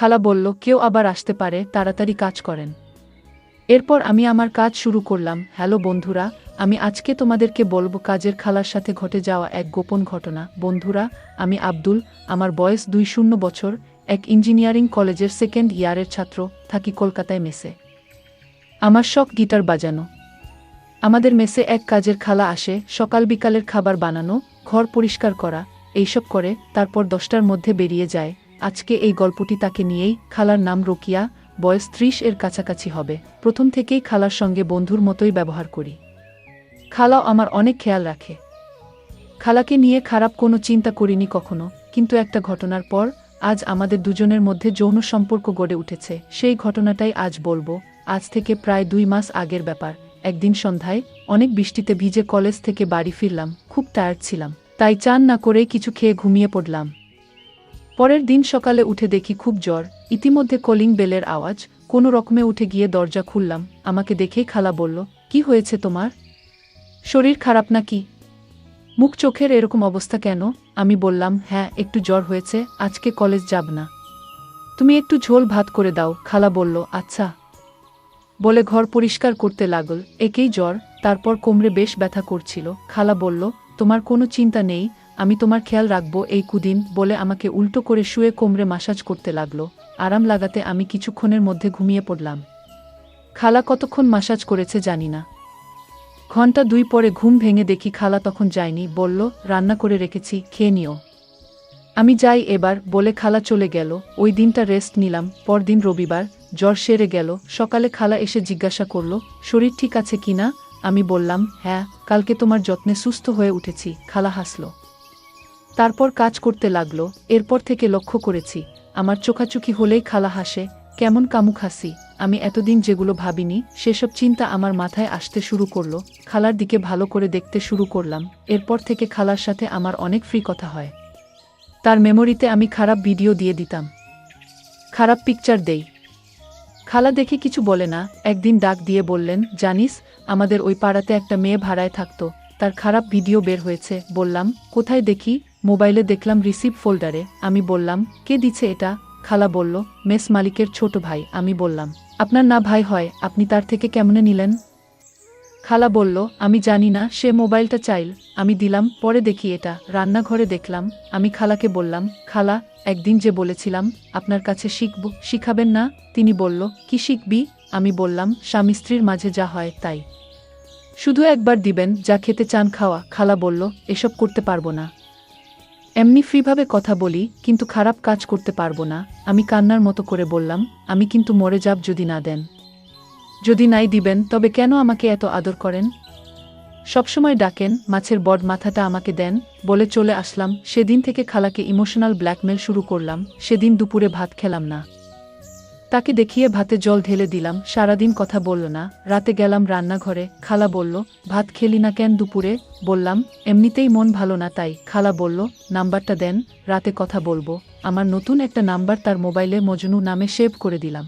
খালা বলল, কেউ আবার আসতে পারে, তাড়াতাড়ি কাজ করেন। এরপর আমি আমার কাজ শুরু করলাম। হ্যালো বন্ধুরা, আমি আজকে তোমাদেরকে বলবো কাজের খালার সাথে ঘটে যাওয়া এক গোপন ঘটনা। বন্ধুরা, আমি আব্দুল, আমার বয়স 20 বছর, এক ইঞ্জিনিয়ারিং কলেজের সেকেন্ড ইয়ারের ছাত্র, থাকি কলকাতায় মেসে। আমার শখ গিটার বাজানো। আমাদের মেসে এক কাজের খালা আসে, সকাল বিকালের খাবার বানানো, ঘর পরিষ্কার করা, এইসব করে তারপর 10টার মধ্যে বেরিয়ে যায়। আজকে এই গল্পটি তাকে নিয়েই। খালার নাম রোকিয়া, বয়স 30 এর কাছাকাছি হবে। প্রথম থেকেই খালার সঙ্গে বন্ধুর মতোই ব্যবহার করি। খালাও আমার অনেক খেয়াল রাখে। খালাকে নিয়ে খারাপ কোনো চিন্তা করিনি কখনো, কিন্তু একটা ঘটনার পর আজ আমাদের দুজনের মধ্যে যৌন সম্পর্ক গড়ে উঠেছে। সেই ঘটনাটাই আজ বলবো। আজ থেকে প্রায় 2 মাস আগের ব্যাপার। একদিন সন্ধ্যায় অনেক বৃষ্টিতে ভিজে কলেজ থেকে বাড়ি ফিরলাম। খুব টায়ার্ড ছিলাম, তাই চান না করেই কিছু খেয়ে ঘুমিয়ে পড়লাম। পরের দিন সকালে উঠে দেখি খুব জ্বর। ইতিমধ্যে কলিং বেলের আওয়াজ। কোনো রকমে উঠে গিয়ে দরজা খুললাম। আমাকে দেখেই খালা বলল, কি হয়েছে তোমার? শরীর খারাপ নাকি? মুখ চোখের এরকম অবস্থা কেন? আমি বললাম, হ্যাঁ, একটু জ্বর হয়েছে, আজকে কলেজ যাব না। তুমি একটু ঝোল ভাত করে দাও। খালা বলল, আচ্ছা, বলে ঘর পরিষ্কার করতে লাগল। একেই জ্বর, তারপর কোমরে বেশ ব্যথা করছিল। খালা বলল, তোমার কোনো চিন্তা নেই, আমি তোমার খেয়াল রাখবো এই কুদিন, বলে আমাকে উল্টো করে শুয়ে কোমরে মাসাজ করতে লাগলো। আরাম লাগাতে আমি কিছুক্ষণের মধ্যে ঘুমিয়ে পড়লাম। খালা কতক্ষণ মাসাজ করেছে জানি না। ঘন্টা 2 পরে ঘুম ভেঙে দেখি খালা তখন যায়নি। বলল, রান্না করে রেখেছি, খেয়ে নিও। আমি যাই এবার, বলে খালা চলে গেল। ওই দিনটা রেস্ট নিলাম। পরদিন রবিবার, জ্বর সেরে গেল। সকালে খালা এসে জিজ্ঞাসা করল, শরীর ঠিক আছে কিনা? আমি বললাম, হ্যাঁ, কালকে তোমার যত্নে সুস্থ হয়ে উঠেছি। খালা হাসল। তারপর কাজ করতে লাগলো। এরপর থেকে লক্ষ্য করেছি, আমার চোখাচোখি হলেই খালা হাসে। কেমন কামুক হাসি! আমি এতদিন যেগুলো ভাবিনি, সেসব চিন্তা আমার মাথায় আসতে শুরু করলো। খালার দিকে ভালো করে দেখতে শুরু করলাম। এরপর থেকে খালার সাথে আমার অনেক ফ্রি কথা হয়। তার মেমোরিতে আমি খারাপ ভিডিও দিয়ে দিতাম, খারাপ পিকচার দেই। খালা দেখে কিছু বলে না। একদিন ডাক দিয়ে বললেন, জানিস, আমাদের ওই পাড়াতে একটা মেয়ে ভাড়ায় থাকতো, তার খারাপ ভিডিও বের হয়েছে। বললাম, কোথায় দেখি? মোবাইলে দেখলাম রিসিভ ফোল্ডারে। আমি বললাম, কে দিছে এটা? খালা বলল, মেস মালিকের ছোট ভাই। আমি বললাম, আপনার না ভাই হয়, আপনি তার থেকে কেমনে নিলেন? খালা বলল, আমি জানি না, সে মোবাইলটা চাইল, আমি দিলাম। পরে দেখি এটা রান্নাঘরে দেখলাম। আমি খালাকে বললাম, খালা, একদিন যে বলেছিলাম আপনার কাছে শিখব, শিখাবেন না? তিনি বলল, কি শিখবি? আমি বললাম, স্বামী স্ত্রীর মাঝে যা হয় তাই। শুধু একবার দিবেন, যা খেতে চান খাওয়া। খালা বলল, এসব করতে পারবো না। এমনি ফ্রিভাবে কথা বলি, কিন্তু খারাপ কাজ করতে পারবো না। আমি কান্নার মতো করে বললাম, আমি কিন্তু মরে যাব যদি না দেন। যদি নাই দিবেন, তবে কেন আমাকে এত আদর করেন? সবসময় ডাকেন, মাছের বড মাথাটা আমাকে দেন, বলে চলে আসলাম। সেদিন থেকে খালাকে ইমোশনাল ব্ল্যাকমেল শুরু করলাম। সেদিন দুপুরে ভাত খেলাম না। তাকে দেখিয়ে ভাতে জল ঢেলে দিলাম। সারাদিন কথা বলল না। রাতে গেলাম রান্নাঘরে। খালা বলল, ভাত খেলি না কেন দুপুরে? বললাম, এমনিতেই মন ভালো না তাই। খালা বলল, নাম্বারটা দেন, রাতে কথা বলবো। আমার নতুন একটা নাম্বার তার মোবাইলে মজনু নামে সেভ করে দিলাম।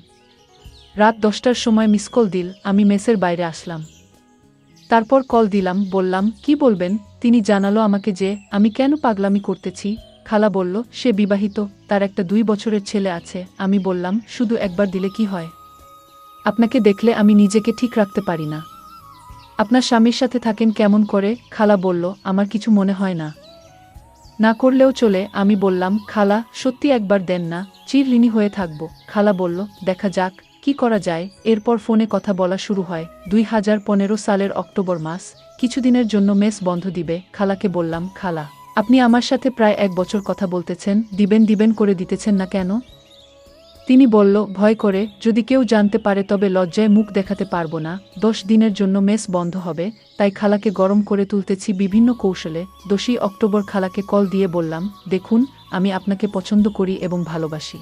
রাত 10টার সময় মিসকল দিল। আমি মেসের বাইরে আসলাম। তারপর কল দিলাম, বললাম, কি বলবেন? তিনি জানালো আমাকে যে আমি কেন পাগলামি করতেছি। খালা বলল, সে বিবাহিত, তার একটা 2 বছরের ছেলে আছে। আমি বললাম, শুধু একবার দিলে কি হয়? আপনাকে দেখলে আমি নিজেকে ঠিক রাখতে পারি না। আপনার স্বামীর সাথে থাকেন কেমন করে? খালা বলল, আমার কিছু মনে হয় না, না করলেও চলে। আমি বললাম, খালা, সত্যি একবার দেন না, চিরঋণী হয়ে থাকবো। খালা বলল, দেখা যাক কি করা যায়। এরপর ফোনে কথা বলা শুরু হয়। 2015 সালের অক্টোবর মাস। কিছুদিনের জন্য মেস বন্ধ দিবে। খালাকে বললাম, খালা, আপনি আমার সাথে প্রায় 1 বছর কথা বলতেছেন, দিবেন দিবেন করে দিতেছেন না কেন? তিনি বলল, ভয় করে, যদি কেউ জানতে পারে তবে লজ্জায় মুখ দেখাতে পারবো না। 10 দিনের জন্য মেস বন্ধ হবে, তাই খালাকে গরম করে তুলতেছি বিভিন্ন কৌশলে। 10ই অক্টোবর খালাকে কল দিয়ে বললাম, দেখুন, আমি আপনাকে পছন্দ করি এবং ভালোবাসি।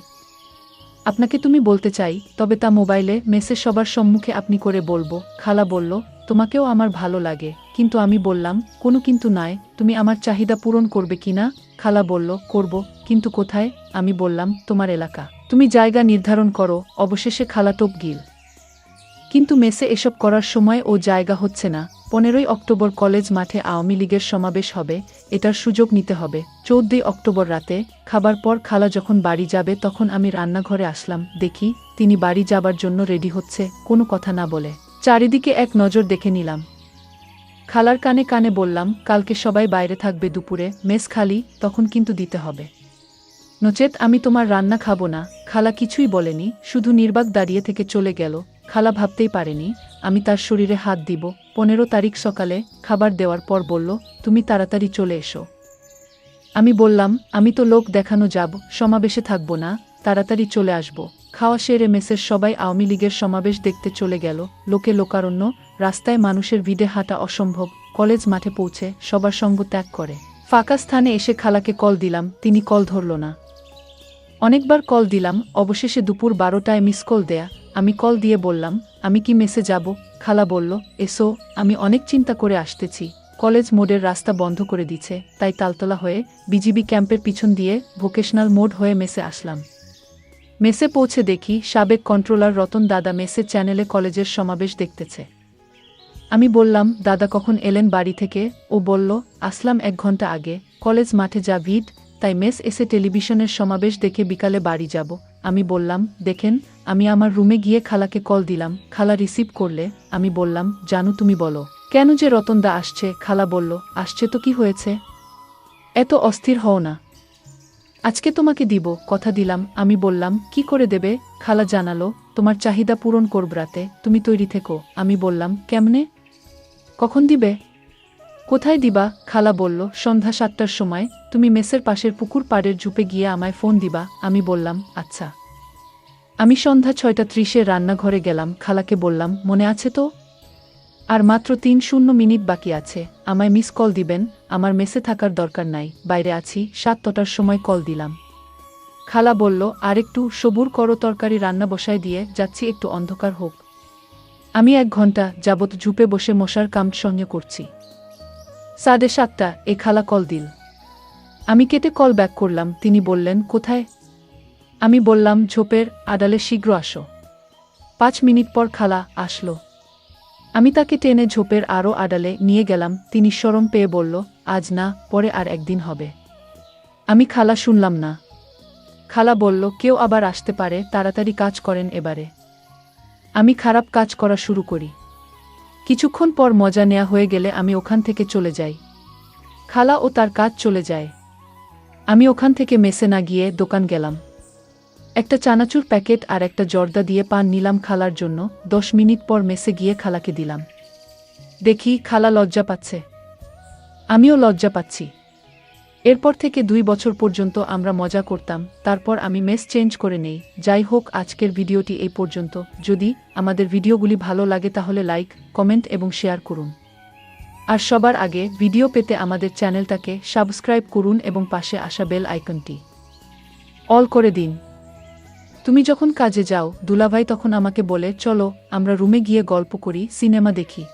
আপনাকে তুমি বলতে চাই, তবে তা মোবাইলে, মেসে সবার সম্মুখে আপনি করে বলবো। খালা বলল, তোমাকেও আমার ভালো লাগে। কিন্তু আমি বললাম, কোনো কিন্তু নয়, তুমি আমার চাহিদা পূরণ করবে কিনা? খালা বলল, করব, কিন্তু কোথায়? আমি বললাম, তোমার এলাকা, তুমি জায়গা নির্ধারণ করো। অবশেষে খালা টপ গিল। কিন্তু মেসে এসব করার সময় ও জায়গা হচ্ছে না। 15ই অক্টোবর কলেজ মাঠে আওয়ামী লীগের সমাবেশ হবে, এটার সুযোগ নিতে হবে। 14ই অক্টোবর রাতে খাবার পর খালা যখন বাড়ি যাবে তখন আমি রান্নাঘরে আসলাম, দেখি তিনি বাড়ি যাবার জন্য রেডি হচ্ছে, কোনো কথা না বলে চারিদিকে এক নজর দেখে নিলাম। খালার কানে কানে বললাম, কালকে সবাই বাইরে থাকবে, দুপুরে মেস খালি, তখন কিন্তু দিতে হবে, নচেত আমি তোমার রান্না খাবো না। খালা কিছুই বলেনি, শুধু নির্বাক দাঁড়িয়ে থেকে চলে গেল। খালা ভাবতেই পারেনি আমি তার শরীরে হাত দিব। 15 তারিখ সকালে খাবার দেওয়ার পর বলল, তুমি তাড়াতাড়ি চলে এসো। আমি বললাম, আমি তো লোক দেখানো যাব, সমাবেশে থাকবো না, তাড়াতাড়ি চলে আসব। খাওয়া সেরে মেসের সবাই আওয়ামী লীগের সমাবেশ দেখতে চলে গেল। লোকে লোকারণ্য, রাস্তায় মানুষের ভিড়ে হাঁটা অসম্ভব। কলেজ মাঠে পৌঁছে সবার সঙ্গ ত্যাগ করে ফাঁকা স্থানে এসে খালাকে কল দিলাম, তিনি কল ধরল না। অনেকবার কল দিলাম, অবশেষে দুপুর 12টায় মিস কল দেয়া। আমি কল দিয়ে বললাম, আমি কি মেসে যাব? খালা বলল, এসো, আমি অনেক চিন্তা করে আসতেছি। কলেজ মোড়ের রাস্তা বন্ধ করে দিছে, তাই তালতলা হয়ে বিজিবি ক্যাম্পের পিছন দিয়ে ভোকেশনাল মোড় হয়ে মেসে আসলাম। মেসে পৌঁছে দেখি সাবেক কন্ট্রোলার রতন দাদা মেসের চ্যানেলে কলেজের সমাবেশ দেখতেছে। আমি বললাম, দাদা কখন এলেন বাড়ি থেকে? ও বলল, আসলাম 1 ঘন্টা আগে। কলেজ মাঠে যা ভিড়, তাই মেস এসে টেলিভিশনের সমাবেশ দেখে বিকালে বাড়ি যাব। আমি বললাম, দেখেন, আমি আমার রুমে গিয়ে খালাকে কল দিলাম। খালা রিসিভ করলে। আমি বললাম, জানু তুমি বলো কেন যে রতনদা আসছে? খালা বলল, আসছে তো কি হয়েছে, এত অস্থির হও না, আজকে তোমাকে দিব, কথা দিলাম। আমি বললাম, কি করে দেবে? খালা জানালো, তোমার চাহিদা পূরণ করব রাতে, তুমি তৈরি থেকো। আমি বললাম, কেমনে, কখন দিবে, কোথায় দিবা? খালা বলল, সন্ধ্যা 7টার সময় তুমি মেসের পাশের পুকুর পাড়ের ঝুপে গিয়ে আমায় ফোন দিবা। আমি বললাম, আচ্ছা। আমি সন্ধ্যা 6:30 রান্নাঘরে গেলাম, খালাকে বললাম, মনে আছে তো? আর মাত্র 3 মিনিট বাকি আছে, আমায় মিস কল দিবেন, আমার মেসে থাকার দরকার নাই, বাইরে আছি। 7টার সময় কল দিলাম। খালা বলল, আরেকটু সবুর করো, তরকারি রান্না বসায় দিয়ে যাচ্ছি, একটু অন্ধকার হোক। আমি 1 ঘন্টা যাবৎ ঝুপে বসে মশার কামড় সঙ্গে করছি। 7:30 এ খালা কল দিল। আমি কেটে কল ব্যাক করলাম। তিনি বললেন, কোথায়? আমি বললাম, ঝোপের আড়ালে, শীঘ্র আসো। 5 মিনিট পর খালা আসলো। আমি তাকে টেনে ঝোপের আরও আড়ালে নিয়ে গেলাম। তিনি শরম পেয়ে বলল, আজ না, পরে আর একদিন হবে। আমি খালা শুনলাম না। খালা বলল, কেউ আবার আসতে পারে, তাড়াতাড়ি কাজ করেন এবারে। আমি খারাপ কাজ করা শুরু করি। কিছুক্ষণ পর মজা নেয়া হয়ে গেলে আমি ওখান থেকে চলে যাই। খালা ও তার কাজ চলে যায়। আমি ওখান থেকে মেসে না গিয়ে দোকান গেলাম। একটা চানাচুর প্যাকেট আর একটা জর্দা দিয়ে পান নিলাম খালার জন্য। 10 মিনিট পর মেসে গিয়ে খালাকে দিলাম। দেখি খালা লজ্জা পাচ্ছে, আমিও লজ্জা পাচ্ছি। এরপর থেকে 2 বছর পর্যন্ত আমরা মজা করতাম, তারপর আমি মেস চেঞ্জ করে নেই। যাই হোক, আজকের ভিডিওটি এই পর্যন্ত। যদি আমাদের ভিডিওগুলি ভালো লাগে তাহলে লাইক, কমেন্ট এবং শেয়ার করুন। আর সবার আগে ভিডিও পেতে আমাদের চ্যানেলটাকে সাবস্ক্রাইব করুন এবং পাশে আসা বেল আইকনটি অল করে দিন। তুমি যখন কাজে যাও, দুলাভাই তখন আমাকে বলে, চলো আমরা রুমে গিয়ে গল্প করি, সিনেমা দেখি।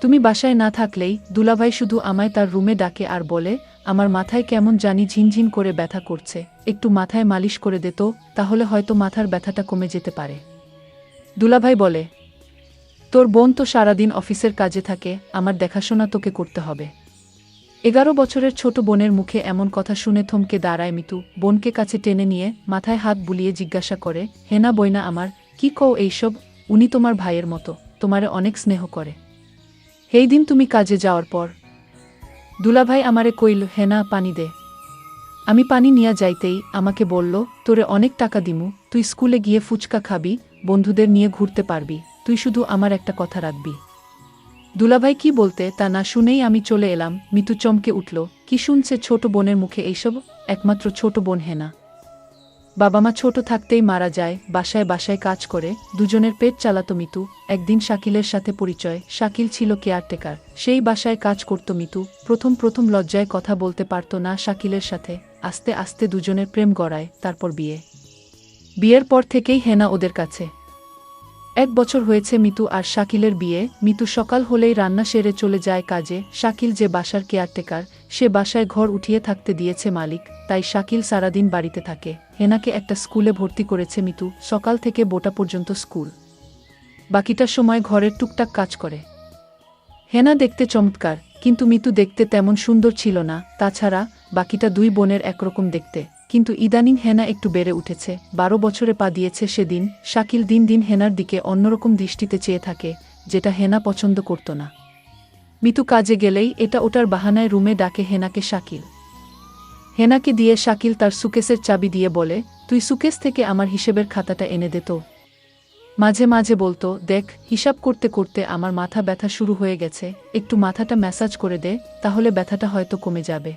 তুমি বাসায় না থাকলেই দুলাভাই শুধু আমায় তার রুমে ডাকে আর বলে, আমার মাথায় কেমন জানি ঝিনঝিন করে ব্যথা করছে, একটু মাথায় মালিশ করে দে তো, তাহলে হয়তো মাথার ব্যথাটা কমে যেতে পারে। দুলাভাই বলে, তোর বোন তো সারাদিন অফিসের কাজে থাকে, আমার দেখাশোনা তোকে করতে হবে। 11 বছরের ছোট বোনের মুখে এমন কথা শুনে থমকে দাঁড়ায় মিতু। বোনকে কাছে টেনে নিয়ে মাথায় হাত বুলিয়ে জিজ্ঞাসা করে, হেনা বইনা আমার, কি কও এইসব? উনি তোমার ভাইয়ের মতো, তোমারে অনেক স্নেহ করে। সেই দিন তুমি কাজে যাওয়ার পর দুলাভাই আমারে কইল, হেনা পানি দে। আমি পানি নিয়া যাইতেই আমাকে বলল, তোরে অনেক টাকা দিমু, তুই স্কুলে গিয়ে ফুচকা খাবি, বন্ধুদের নিয়ে ঘুরতে পারবি, তুই শুধু আমার একটা কথা রাখবি। দুলাভাই কি বলতে তা না শুনেই আমি চলে এলাম। মিতু চমকে উঠল, কি শুনছে ছোট বোনের মুখে এইসব? একমাত্র ছোট বোন হেনা। বাবা মা ছোট থাকতেই মারা যায়, বাসায় বাসায় কাজ করে দুজনের পেট চালাতো মিতু। একদিন শাকিলের সাথে পরিচয়। শাকিল ছিল কেয়ারটেকার, সেই বাসায় কাজ করত মিতু। প্রথম লজ্জায় কথা বলতে পারত না শাকিলের সাথে। আস্তে আস্তে দুজনের প্রেম গড়ায়, তারপর বিয়ের পর থেকেই হেনা ওদের কাছে। 1 বছর হয়েছে মিতু আর শাকিলের বিয়ে। মিতু সকাল হলেই রান্না সেরে চলে যায় কাজে। শাকিল যে বাসার কেয়ারটেকার, সে বাসায় ঘর উঠিয়ে থাকতে দিয়েছে মালিক, তাই শাকিল সারাদিন বাড়িতে থাকে। হেনাকে একটা স্কুলে ভর্তি করেছে মিতু, সকাল থেকে বোটা পর্যন্ত স্কুল, বাকিটা সময় ঘরের টুকটাক কাজ করে। হেনা দেখতে চমৎকার, কিন্তু মিতু দেখতে তেমন সুন্দর ছিল না। তাছাড়া বাকিটা দুই বোনের একরকম দেখতে। কিন্তু ইদানিং হেনা একটু বেড়ে উঠেছে। 12 বছরে পা দিয়েছে সেদিন। শাকিল দিন দিন হেনার দিকে অন্যরকম দৃষ্টিতে চেয়ে থাকে, যেটা হেনা পছন্দ করত না। মিতু কাজে গেলেই এটা ওটার বাহানায় রুমে ডাকে হেনাকে শাকিল। হেনাকে দিয়ে শাকিল তার সুকেসের চাবি দিয়ে বলে, তুই সুকেস থেকে আমার হিসেবের খাতাটা এনে দে তো। মাঝে মাঝে বলতো, দেখ, হিসাব করতে করতে আমার মাথা ব্যথা শুরু হয়ে গেছে, একটু মাথাটা ম্যাসাজ করে দে, তাহলে ব্যথাটা হয়তো কমে যাবে।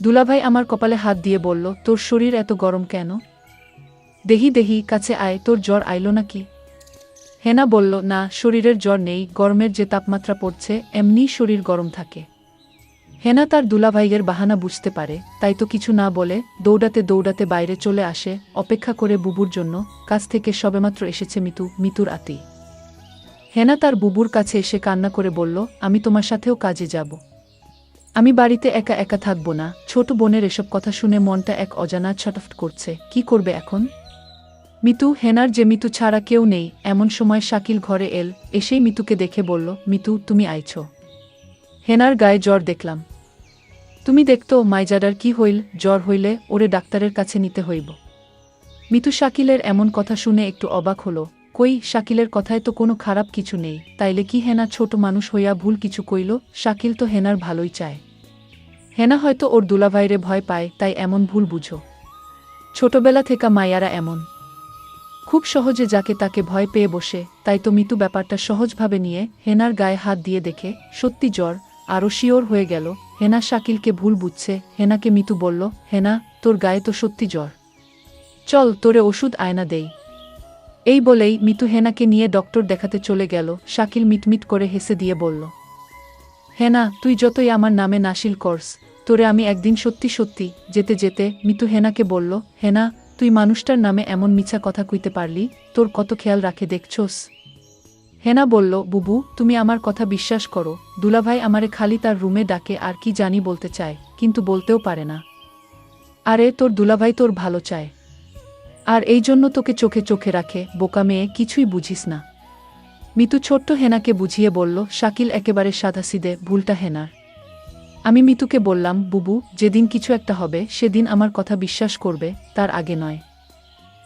দুলাভাই আমার কপালে হাত দিয়ে বলল, তোর শরীর এত গরম কেন? দেহি দেহি, কাছে আয়, তোর জ্বর আইলো নাকি? হেনা বলল, না, শরীরের জ্বর নেই, গরমের যে তাপমাত্রা পড়ছে এমনি শরীর গরম থাকে। হেনা তার দুলাভাইয়ের বাহানা বুঝতে পারে, তাই তো কিছু না বলে দৌড়াতে দৌড়াতে বাইরে চলে আসে, অপেক্ষা করে বুবুর জন্য। কাছ থেকে সবেমাত্র এসেছে মিতুর আতি। হেনা তার বুবুর কাছে এসে কান্না করে বলল, আমি তোমার সাথেও কাজে যাব। আমি বাড়িতে একা একা থাকব না। ছোট বোনের এসব কথা শুনে মনটা এক অজানা ছটফট করছে। কি করবে এখন মিতু? হেনার যে মিতু ছাড়া কেউ নেই। এমন সময় শাকিল ঘরে এসেই মিতুকে দেখে বলল, মিতু, তুমি আইছ? হেনার গায়ে জ্বর দেখলাম। তুমি দেখতো মাইজাডার কি হইল? জ্বর হইলে ওরে ডাক্তারের কাছে নিতে হইব। মিতু শাকিলের এমন কথা শুনে একটু অবাক হলো। কই, শাকিলের কথায় তো কোনো খারাপ কিছু নেই, তাইলে কি হেনা ছোট মানুষ হইয়া ভুল কিছু কইল? শাকিল তো হেনার ভালোই চায়। হেনা হয়তো ওর দুলাভাইরে ভয় পায়, তাই এমন ভুল বুঝো। ছোটবেলা থেকে মায়ারা এমন, খুব সহজে যাকে তাকে ভয় পেয়ে বসে। তাই তো মিতু ব্যাপারটা সহজভাবে নিয়ে হেনার গায়ে হাত দিয়ে দেখে সত্যি জ্বর। আরও শিওর হয়ে গেল হেনা শাকিলকে ভুল বুঝছে। হেনাকে মিতু বলল, হেনা, তোর গায়ে তো সত্যি জ্বর, চল তোরে ওষুধ আয়না দেই। এই বলেই মিতু হেনাকে নিয়ে ডক্টর দেখাতে চলে গেল। শাকিল মিটমিট করে হেসে দিয়ে বলল, হেনা, তুই যতই আমার নামে নাশিল করস, তোরে আমি একদিন সত্যি সত্যি। যেতে যেতে মিতু হেনাকে বলল, হেনা, তুই মানুষটার নামে এমন মিছা কথা কইতে পারলি? তোর কত খেয়াল রাখে দেখছোস। হেনা বলল, বুবু, তুমি আমার কথা বিশ্বাস করো। দুলাভাই আমারে খালি তার রুমে ডাকে আর কি জানি বলতে চায়, কিন্তু বলতেও পারে না। আরে তোর দুলাভাই তোর ভালো চায়, আর এই জন্য তোকে চোখে চোখে রাখে। বোকা মেয়ে, কিছুই বুঝিস না। মিতু ছোট্ট হেনাকে বুঝিয়ে বলল। শাকিল একেবারে সাদাসিদে, ভুলটা হেনার। আমি মিতুকে বললাম, বুবু, যেদিন কিছু একটা হবে সেদিন আমার কথা বিশ্বাস করবে, তার আগে নয়।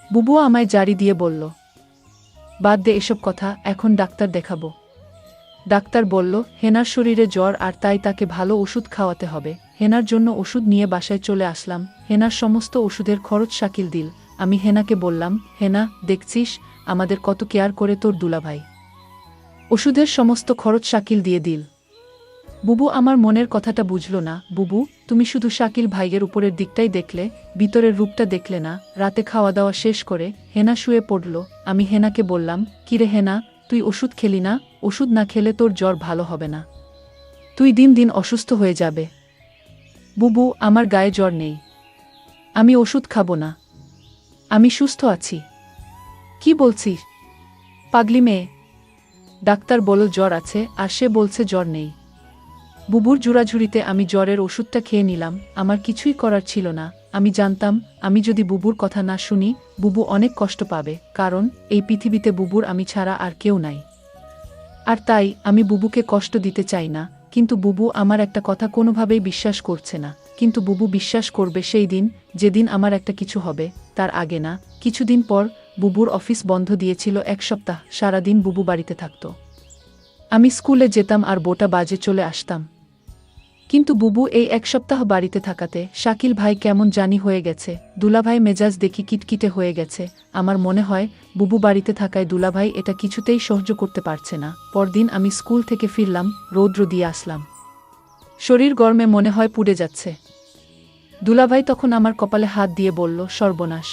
বুবুও আমায় জারি দিয়ে বলল, বাদ দে এসব কথা, এখন ডাক্তার দেখাবো। ডাক্তার বলল, হেনার শরীরে জ্বর, আর তাই তাকে ভালো ওষুধ খাওয়াতে হবে। হেনার জন্য ওষুধ নিয়ে বাসায় চলে আসলাম। হেনার সমস্ত ওষুধের খরচ শাকিল দিল। আমি হেনাকে বললাম, হেনা, দেখছিস আমাদের কত কেয়ার করে তোর দুলাভাই। ওষুধের সমস্ত খরচ শাকিল দিয়ে দিল। বুবু আমার মনের কথাটা বুঝল না। বুবু, তুমি শুধু শাকিল ভাইয়ের উপরের দিকটাই দেখলে, ভিতরের রূপটা দেখলে না। রাতে খাওয়া দাওয়া শেষ করে হেনা শুয়ে পড়ল। আমি হেনাকে বললাম, কিরে হেনা, তুই ওষুধ খেলি না? ওষুধ না খেলে তোর জ্বর ভালো হবে না, তুই দিন দিন অসুস্থ হয়ে যাবে। বুবু, আমার গায়ে জ্বর নেই, আমি ওষুধ খাবো না, আমি সুস্থ আছি। কি বলছিস পাগলি মেয়ে? ডাক্তার বলল জ্বর আছে, আর সে বলছে জ্বর নেই। বুবুর জোড়াঝুড়িতে আমি জ্বরের ওষুধটা খেয়ে নিলাম। আমার কিছুই করার ছিল না। আমি জানতাম আমি যদি বুবুর কথা না শুনি, বুবু অনেক কষ্ট পাবে, কারণ এই পৃথিবীতে বুবুর আমি ছাড়া আর কেউ নাই। আর তাই আমি বুবুকে কষ্ট দিতে চাই না। কিন্তু বুবু আমার একটা কথা কোনোভাবেই বিশ্বাস করছে না। কিন্তু বুবু বিশ্বাস করবে সেই দিন, যেদিন আমার একটা কিছু হবে, তার আগে না। কিছুদিন পর বুবুর অফিস বন্ধ দিয়েছিল 1 সপ্তাহ। সারাদিন বুবু বাড়িতে থাকত। আমি স্কুলে যেতাম আর 2টা বাজে চলে আসতাম। কিন্তু বুবু এই 1 সপ্তাহ বাড়িতে থাকাতে শাকিল ভাই কেমন জানি হয়ে গেছে। দুলাভাই মেজাজ দেখি কিটকিটে হয়ে গেছে। আমার মনে হয় বুবু বাড়িতে থাকায় দুলাভাই এটা কিছুতেই সহ্য করতে পারছে না। পরদিন আমি স্কুল থেকে ফিরলাম, রৌদ্র দিয়ে আসলাম, শরীর গরমে মনে হয় পুড়ে যাচ্ছে। দুলাভাই তখন আমার কপালে হাত দিয়ে বলল, সর্বনাশ,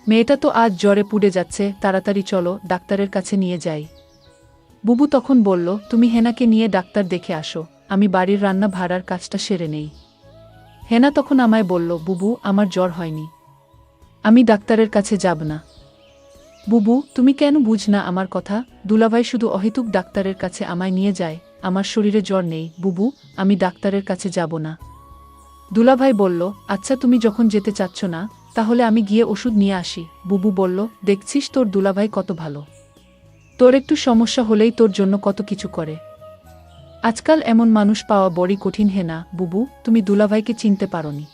মেয়েটা তো আজ জ্বরে পুড়ে যাচ্ছে, তাড়াতাড়ি চলো ডাক্তারের কাছে নিয়ে যাই। বুবু তখন বলল, তুমি হেনাকে নিয়ে ডাক্তার দেখে আসো, আমি বাড়ির রান্না ভাড়ার কাজটা সেরে নেই। হেনা তখন আমায় বলল, বুবু, আমার জ্বর হয়নি, আমি ডাক্তারের কাছে যাব না। বুবু, তুমি কেন বুঝ না আমার কথা? দুলাভাই শুধু অহেতুক ডাক্তারের কাছে আমায় নিয়ে যায়। আমার শরীরে জ্বর নেই বুবু, আমি ডাক্তারের কাছে যাব না। দুলাভাই বলল, আচ্ছা তুমি যখন যেতে চাচ্ছ না, তাহলে আমি গিয়ে ওষুধ নিয়ে আসি। বুবু বলল, দেখছিস তোর দুলাভাই কত ভালো, তোর একটু সমস্যা হলেই তোর জন্য কত কিছু করে। আজকাল এমন মানুষ পাওয়া বড়ই কঠিন। হেনা বুবু, তুমি দুলাভাইকে চিনতে পারোনি।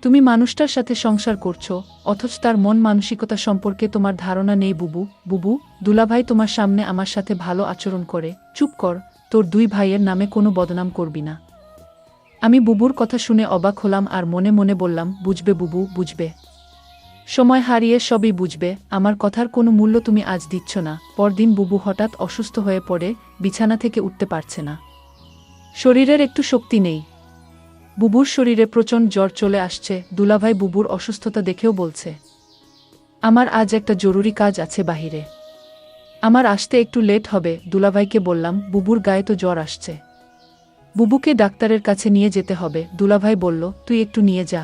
তুমি মানুষটার সাথে সংসার করছো, অথচ তার মন মানসিকতা সম্পর্কে তোমার ধারণা নেই। বুবু বুবু, দুলাভাই তোমার সামনে আমার সাথে ভালো আচরণ করে। চুপ কর, তোর দুই ভাইয়ের নামে কোনো বদনাম করবি না। আমি বুবুর কথা শুনে অবাক হলাম আর মনে মনে বললাম, বুঝবে বুবু, বুঝবে। সময় হারিয়ে সবই বুঝবে। আমার কথার কোনো মূল্য তুমি আজ দিচ্ছ না। পরদিন বুবু হঠাৎ অসুস্থ হয়ে পড়ে, বিছানা থেকে উঠতে পারছে না। শরীরের একটু শক্তি নেই। বুবুর শরীরে প্রচণ্ড জ্বর চলে আসছে। দুলাভাই বুবুর অসুস্থতা দেখেও বলছে, আমার আজ একটা জরুরি কাজ আছে বাহিরে, আমার আসতে একটু লেট হবে। দুলাভাইকে বললাম, বুবুর গায়ে তো জ্বর আসছে, বুবুকে ডাক্তারের কাছে নিয়ে যেতে হবে। দুলাভাই বলল, তুই একটু নিয়ে যা।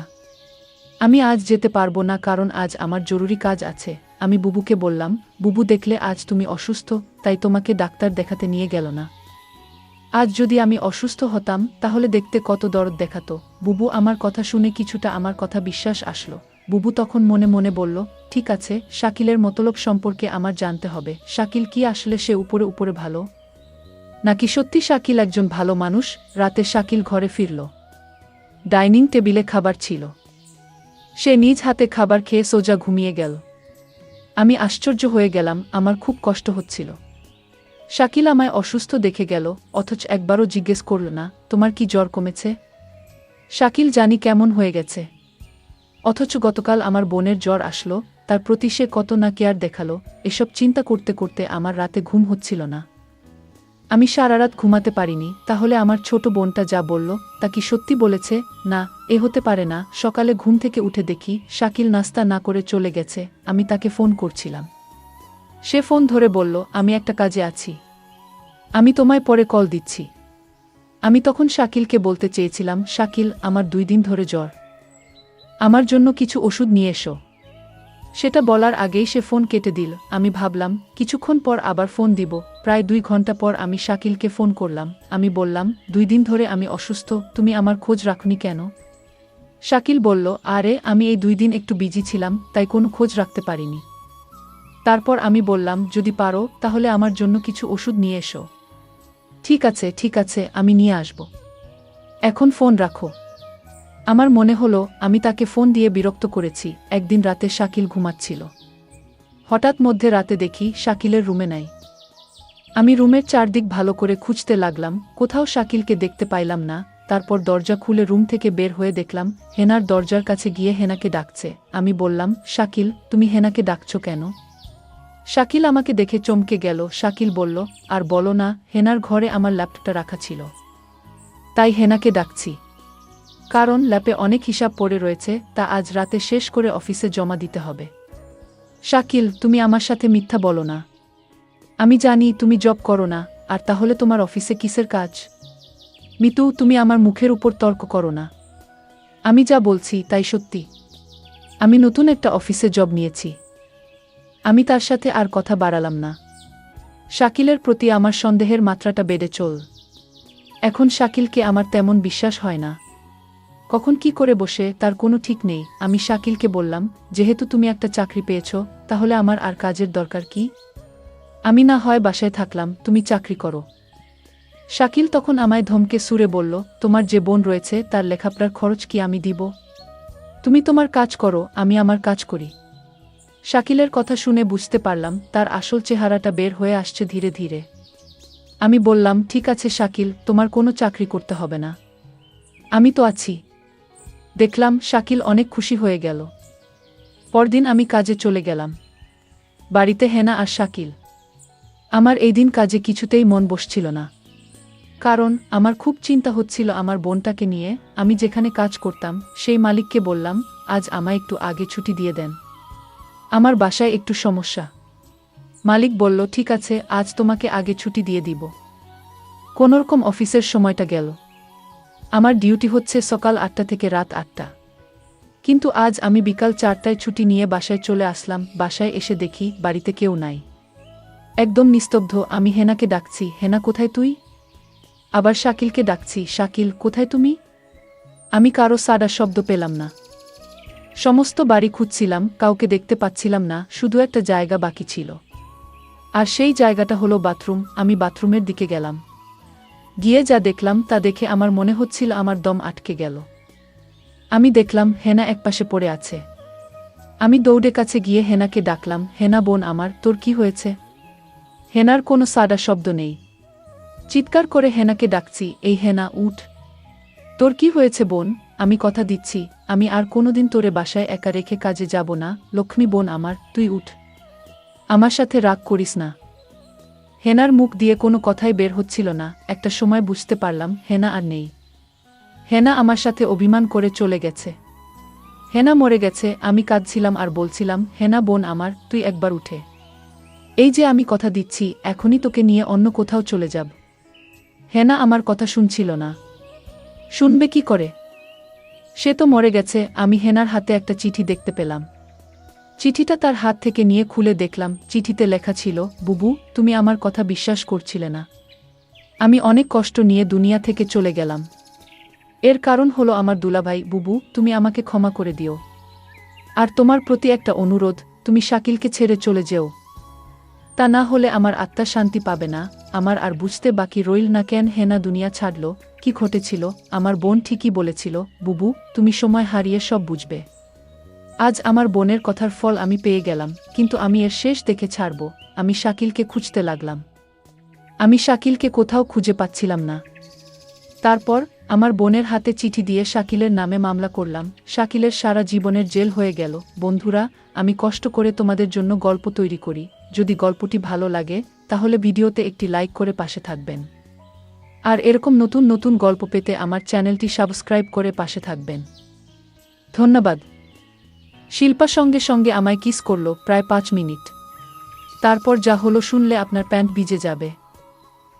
আমি আজ যেতে পারবো না, কারণ আজ আমার জরুরি কাজ আছে। আমি বুবুকে বললাম, বুবু দেখলে আজ তুমি অসুস্থ, তাই তোমাকে ডাক্তার দেখাতে নিয়ে গেল না। আজ যদি আমি অসুস্থ হতাম তাহলে দেখতে কত দরদ দেখাতো। বুবু আমার কথা শুনে কিছুটা আমার কথা বিশ্বাস আসলো। বুবু তখন মনে মনে বলল, ঠিক আছে, শাকিলের মতলব সম্পর্কে আমার জানতে হবে। শাকিল কি আসলে সে উপরে উপরে ভালো, নাকি সত্যি শাকিল একজন ভালো মানুষ? রাতে শাকিল ঘরে ফিরল। ডাইনিং টেবিলে খাবার ছিল। সে নিজ হাতে খাবার খেয়ে সোজা ঘুমিয়ে গেল। আমি আশ্চর্য হয়ে গেলাম, আমার খুব কষ্ট হচ্ছিল। শাকিল আমায় অসুস্থ দেখে গেল, অথচ একবারও জিজ্ঞেস করল না, তোমার কি জ্বর কমেছে? শাকিল জানি কেমন হয়ে গেছে। অথচ গতকাল আমার বোনের জ্বর আসলো, তার প্রতি সে কত না কেয়ার দেখালো। এসব চিন্তা করতে করতে আমার রাতে ঘুম হচ্ছিল না। আমি সারা রাত ঘুমাতে পারিনি। তাহলে আমার ছোট বোনটা যা বলল তা কি সত্যি বলেছে? না, এ হতে পারে না। সকালে ঘুম থেকে উঠে দেখি শাকিল নাস্তা না করে চলে গেছে। আমি তাকে ফোন করছিলাম। সে ফোন ধরে বলল, আমি একটা কাজে আছি, আমি তোমায় পরে কল দিচ্ছি। আমি তখন শাকিলকে বলতে চেয়েছিলাম, শাকিল, আমার 2 দিন ধরে জ্বর, আমার জন্য কিছু ওষুধ নিয়ে এসো। সেটা বলার আগেই সে ফোন কেটে দিল। আমি ভাবলাম কিছুক্ষণ পর আবার ফোন দিব। প্রায় 2 ঘন্টা পর আমি শাকিলকে ফোন করলাম। আমি বললাম, 2 দিন ধরে আমি অসুস্থ, তুমি আমার খোঁজ রাখনি কেন? শাকিল বলল, আরে আমি এই 2 দিন একটু বিজি ছিলাম, তাই কোনো খোঁজ রাখতে পারিনি। তারপর আমি বললাম, যদি পারো তাহলে আমার জন্য কিছু ওষুধ নিয়ে এসো। ঠিক আছে ঠিক আছে, আমি নিয়ে আসব। এখন ফোন রাখো। আমার মনে হলো আমি তাকে ফোন দিয়ে বিরক্ত করেছি। একদিন রাতে শাকিল ঘুমাচ্ছিল। হঠাৎ মধ্যে রাতে দেখি শাকিলের রুমে নাই। আমি রুমের চারদিক ভালো করে খুঁজতে লাগলাম, কোথাও শাকিলকে দেখতে পাইলাম না। তারপর দরজা খুলে রুম থেকে বের হয়ে দেখলাম হেনার দরজার কাছে গিয়ে হেনাকে ডাকছে। আমি বললাম, শাকিল, তুমি হেনাকে ডাকছো কেন? শাকিল আমাকে দেখে চমকে গেল। শাকিল বলল, আর বলো না, হেনার ঘরে আমার ল্যাপটপটা রাখা ছিল, তাই হেনাকে ডাকছি। কারণ ল্যাপে অনেক হিসাব পড়ে রয়েছে, তা আজ রাতে শেষ করে অফিসে জমা দিতে হবে। শাকিল, তুমি আমার সাথে মিথ্যা বলো না। আমি জানি তুমি জব করো না, আর তাহলে তোমার অফিসে কিসের কাজ? মিতু, তুমি আমার মুখের উপর তর্ক করো না। আমি যা বলছি তাই সত্যি। আমি নতুন একটা অফিসে জব নিয়েছি। আমি তার সাথে আর কথা বাড়ালাম না। শাকিলের প্রতি আমার সন্দেহের মাত্রাটা বেড়ে চল। এখন শাকিলকে আমার তেমন বিশ্বাস হয় না। কখন কি করে বসে তার কোনো ঠিক নেই। আমি শাকিলকে বললাম, যেহেতু তুমি একটা চাকরি পেয়েছ, তাহলে আমার আর কাজের দরকার কি? আমি না হয় বাসায় থাকলাম, তুমি চাকরি করো। শাকিল তখন আমায় ধমকে সুরে বলল, তোমার যে বোন রয়েছে তার লেখাপড়ার খরচ কি আমি দিব? তুমি তোমার কাজ করো, আমি আমার কাজ করি। শাকিলের কথা শুনে বুঝতে পারলাম তার আসল চেহারাটা বের হয়ে আসছে ধীরে ধীরে। আমি বললাম, ঠিক আছে শাকিল, তোমার কোনো চাকরি করতে হবে না, আমি তো আছি। দেখলাম শাকিল অনেক খুশি হয়ে গেল। পরদিন আমি কাজে চলে গেলাম। বাড়িতে হেনা আর শাকিল। আমার এই দিন কাজে কিছুতেই মন বসছিল না। কারণ আমার খুব চিন্তা হচ্ছিল আমার বোনটাকে নিয়ে। আমি যেখানে কাজ করতাম সেই মালিককে বললাম, আজ আমায় একটু আগে ছুটি দিয়ে দেন, আমার বাসায় একটু সমস্যা। মালিক বলল, ঠিক আছে, আজ তোমাকে আগে ছুটি দিয়ে দিব। কোনোরকম অফিসের সময়টা গেল। আমার ডিউটি হচ্ছে সকাল 8টা থেকে রাত 8টা। কিন্তু আজ আমি বিকাল 4টায় ছুটি নিয়ে বাসায় চলে আসলাম। বাসায় এসে দেখি বাড়িতে কেউ নাই, একদম নিস্তব্ধ। আমি হেনাকে ডাকছি, হেনা কোথায় তুই? আবার শাকিলকে ডাকছি, শাকিল কোথায় তুমি? আমি কারো সাড়া শব্দ পেলাম না। সমস্ত বাড়ি খুঁজছিলাম, কাউকে দেখতে পাচ্ছিলাম না। শুধু একটা জায়গা বাকি ছিল, আর সেই জায়গাটা হলো বাথরুম। আমি বাথরুমের দিকে গেলাম। গিয়ে যা দেখলাম তা দেখে আমার মনে হচ্ছিল আমার দম আটকে গেল। আমি দেখলাম হেনা একপাশে পড়ে আছে। আমি দৌড়ে কাছে গিয়ে হেনাকে ডাকলাম, হেনা বোন আমার, তোর কি হয়েছে? হেনার কোনো সাড়া শব্দ নেই। চিৎকার করে হেনাকে ডাকছি, এই হেনা উঠ। তোর কি হয়েছে বোন? আমি কথা দিচ্ছি, আমি আর কোনোদিন তোরে বাসায় একা রেখে কাজে যাব না, লক্ষ্মী বোন আমার, তুই উঠ। আমার সাথে রাগ করিস না। হেনার মুখ দিয়ে কোনো কথাই বের হচ্ছিল না। একটা সময় বুঝতে পারলাম হেনা আর নেই। হেনা আমার সাথে অভিমান করে চলে গেছে। হেনা মরে গেছে। আমি কাঁদছিলাম আর বলছিলাম, হেনা বোন আমার, তুই একবার উঠে। এই যে আমি কথা দিচ্ছি, এখনই তোকে নিয়ে অন্য কোথাও চলে যাব। হেনা আমার কথা শুনছিল না। শুনবে কি করে? সে তো মরে গেছে। আমি হেনার হাতে একটা চিঠি দেখতে পেলাম। চিঠিটা তার হাত থেকে নিয়ে খুলে দেখলাম, চিঠিতে লেখা ছিল, বুবু, তুমি আমার কথা বিশ্বাস করছিলে না। আমি অনেক কষ্ট নিয়ে দুনিয়া থেকে চলে গেলাম। এর কারণ হলো আমার দুলাভাই। বুবু, তুমি আমাকে ক্ষমা করে দিও। আর তোমার প্রতি একটা অনুরোধ, তুমি শাকিলকে ছেড়ে চলে যেও। তা না হলে আমার আত্মা শান্তি পাবে না। আমার আর বুঝতে বাকি রইল না কেন হেনা দুনিয়া ছাড়ল, কি ঘটেছিল। আমার বোন ঠিকই বলেছিল, বুবু, তুমি সময় হারিয়ে সব বুঝবে। আজ আমার বোনের কথার ফল আমি পেয়ে গেলাম, কিন্তু আমি এর শেষ দেখে ছাড়ব। আমি শাকিলকে খুঁজতে লাগলাম। আমি শাকিলকে কোথাও খুঁজে পাচ্ছিলাম না। তারপর আমার বোনের হাতে চিঠি দিয়ে শাকিলের নামে মামলা করলাম। শাকিলের সারা জীবনের জেল হয়ে গেল। বন্ধুরা, আমি কষ্ট করে তোমাদের জন্য গল্প তৈরি করি। যদি গল্পটি ভালো লাগে তাহলে ভিডিওতে একটি লাইক করে পাশে থাকবেন। আর এরকম নতুন নতুন গল্প পেতে আমার চ্যানেলটি সাবস্ক্রাইব করে পাশে থাকবেন। ধন্যবাদ। শিল্পা সঙ্গে সঙ্গে আমায় কিস করল প্রায় 5 মিনিট। তারপর যা হলো শুনলে আপনার প্যান্ট ভিজে যাবে।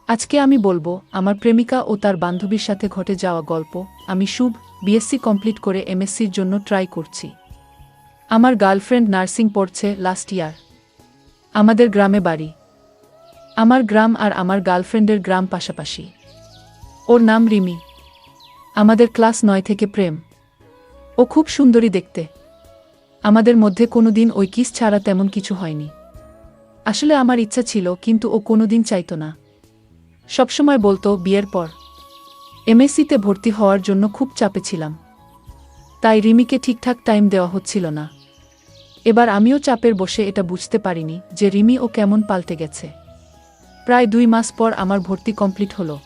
আজকে আমি বলবো আমার প্রেমিকা ও তার বান্ধবীর সাথে ঘটে যাওয়া গল্প। আমি শুভ, বিএসসি কমপ্লিট করে এমএসসির জন্য ট্রাই করছি। আমার গার্লফ্রেন্ড নার্সিং পড়ছে লাস্ট ইয়ার। আমাদের গ্রামে বাড়ি। আমার গ্রাম আর আমার গার্লফ্রেন্ডের গ্রাম পাশাপাশি। ওর নাম রিমি। আমাদের ক্লাস 9 থেকে প্রেম। ও খুব সুন্দরী দেখতে। আমাদের মধ্যে কোনোদিন ওই কিস ছাড়া তেমন কিছু হয়নি। আসলে আমার ইচ্ছা ছিল, কিন্তু ও কোনোদিন চাইতো না। সবসময় বলতো বিয়ের পর। এমএসসিতে ভর্তি হওয়ার জন্য খুব চাপে ছিলাম। তাই রিমিকে ঠিকঠাক টাইম দেওয়া হচ্ছিল না। এবার আমিও চাপের বসে এটা বুঝতে পারিনি যে রিমি ও কেমন পাল্টে গেছে। প্রায় 2 মাস পর আমার ভর্তি কমপ্লিট হলো।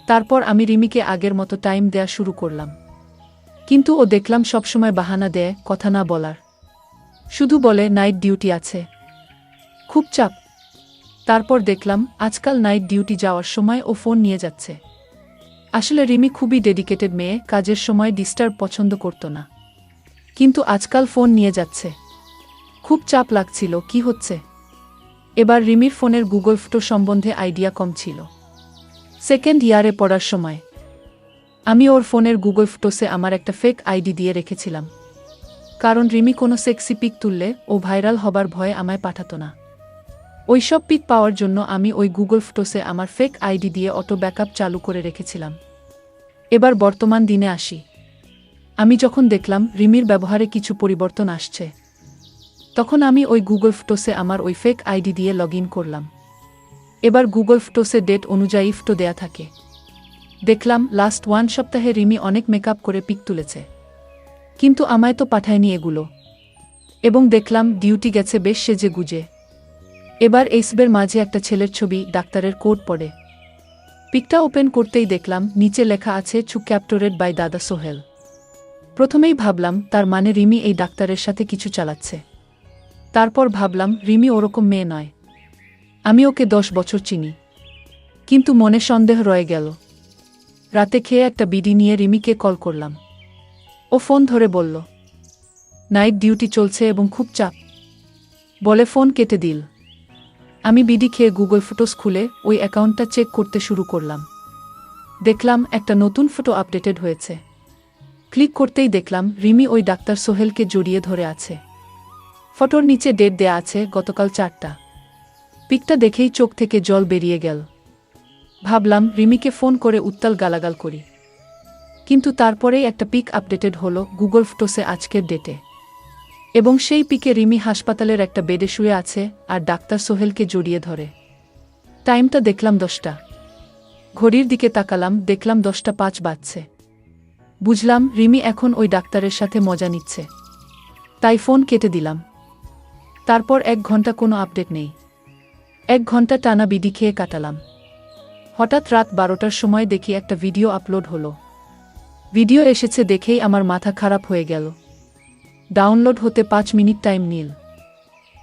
তারপর আমি রিমিকে আগের মতো টাইম দেয়া শুরু করলাম। কিন্তু ও দেখলাম সবসময় বাহানা দেয় কথা না বলার। শুধু বলে নাইট ডিউটি আছে, খুব চাপ। তারপর দেখলাম আজকাল নাইট ডিউটি যাওয়ার সময় ও ফোন নিয়ে যাচ্ছে। আসলে রিমি খুবই ডেডিকেটেড মেয়ে, কাজের সময় ডিস্টার্ব পছন্দ করত না। কিন্তু আজকাল ফোন নিয়ে যাচ্ছে। খুব চাপ লাগছিল, কি হচ্ছে। এবার রিমির ফোনের গুগল ফটো সম্বন্ধে আইডিয়া কম ছিল। সেকেন্ড ইয়ারে পড়ার সময় আমি ওর ফোনের গুগল ফটোসে আমার একটা ফেক আইডি দিয়ে রেখেছিলাম। কারণ রিমি কোনো সেক্সি পিক তুললে ও ভাইরাল হবার ভয়ে আমায় পাঠাতো না। ওইসব পিক পাওয়ার জন্য আমি ওই গুগল ফটোসে আমার ফেক আইডি দিয়ে অটো ব্যাকআপ চালু করে রেখেছিলাম। এবার বর্তমান দিনে আসি। আমি যখন দেখলাম রিমির ব্যবহারে কিছু পরিবর্তন আসছে, তখন আমি ওই গুগল ফটোসে আমার ওই ফেক আইডি দিয়ে লগ ইন করলাম। এবার গুগল ফটোসে ডেট অনুযায়ী ফটো দেয়া থাকে। দেখলাম লাস্ট 1 সপ্তাহে রিমি অনেক মেকআপ করে পিক তুলেছে, কিন্তু আমায় তো পাঠায়নি এগুলো। এবং দেখলাম ডিউটি গেছে বেশ সেজে গুজে। এবার এইসবের মাঝে একটা ছেলের ছবি, ডাক্তারের কোট পরে। পিকটা ওপেন করতেই দেখলাম নিচে লেখা আছে ক্যাপ্টরেড বাই দাদা সোহেল। প্রথমেই ভাবলাম তার মানে রিমি এই ডাক্তারের সাথে কিছু চালাচ্ছে। তারপর ভাবলাম রিমি ওরকম মেয়ে নয়, আমি ওকে 10 বছর চিনি। কিন্তু মনে সন্দেহ রয়ে গেল। রাতে খেয়ে একটা বিডি নিয়ে রিমিকে কল করলাম। ও ফোন ধরে বলল নাইট ডিউটি চলছে এবং খুব চাপ, বলে ফোন কেটে দিল। আমি বিডি খেয়ে গুগল ফটোস খুলে ওই অ্যাকাউন্টটা চেক করতে শুরু করলাম। দেখলাম একটা নতুন ফটো আপডেটেড হয়েছে। ক্লিক করতেই দেখলাম রিমি ওই ডাক্তার সোহেলকে জড়িয়ে ধরে আছে। ফটোর নিচে ডেট দেয়া আছে গতকাল 4টা। পিকটা দেখেই চোখ থেকে জল বেরিয়ে গেল। ভাবলাম রিমিকে ফোন করে উত্তাল গালাগাল করি। কিন্তু তারপরেই একটা পিক আপডেটেড হলো গুগল ফটোসে আজকের ডেটে। এবং সেই পিকে রিমি হাসপাতালের একটা বেডে শুয়ে আছে আর ডাক্তার সোহেলকে জড়িয়ে ধরে। টাইমটা দেখলাম 10টা। ঘড়ির দিকে তাকালাম, দেখলাম 10টা 5 বাজছে। বুঝলাম রিমি এখন ওই ডাক্তারের সাথে মজা নিচ্ছে, তাই ফোন কেটে দিলাম। তারপর 1 ঘন্টা কোনো আপডেট নেই। 1 ঘন্টা টানা বিড়ি খেয়ে কাটালাম। হঠাৎ রাত 12টার সময় দেখি একটা ভিডিও আপলোড হলো। ভিডিও এসেছে দেখেই আমার মাথা খারাপ হয়ে গেল। ডাউনলোড হতে 5 মিনিট টাইম নিল।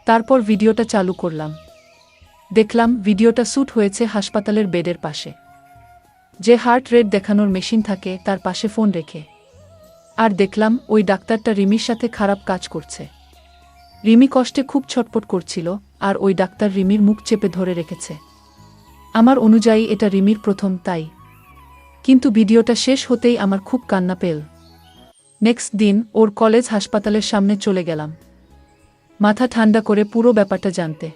তারপর ভিডিওটা চালু করলাম। দেখলাম ভিডিওটা শ্যুট হয়েছে হাসপাতালের বেডের পাশে, যে হার্ট রেট দেখানোর মেশিন থাকে তার পাশে ফোন রেখে। আর দেখলাম ওই ডাক্তারটা রিমির সাথে খারাপ কাজ করছে। রিমি কষ্টে খুব ছটপট করছিল, আর ওই ডাক্তার রিমির মুখ চেপে ধরে রেখেছে। আমার অনুযায়ী এটা রিমির প্রথম, তাই। কিন্তু ভিডিওটা শেষ হতেই আমার খুব কান্না পেল। নেক্সট দিন ওর কলেজ হাসপাতালের সামনে চলে গেলাম, মাথা ঠান্ডা করে পুরো ব্যাপারটা জানতে।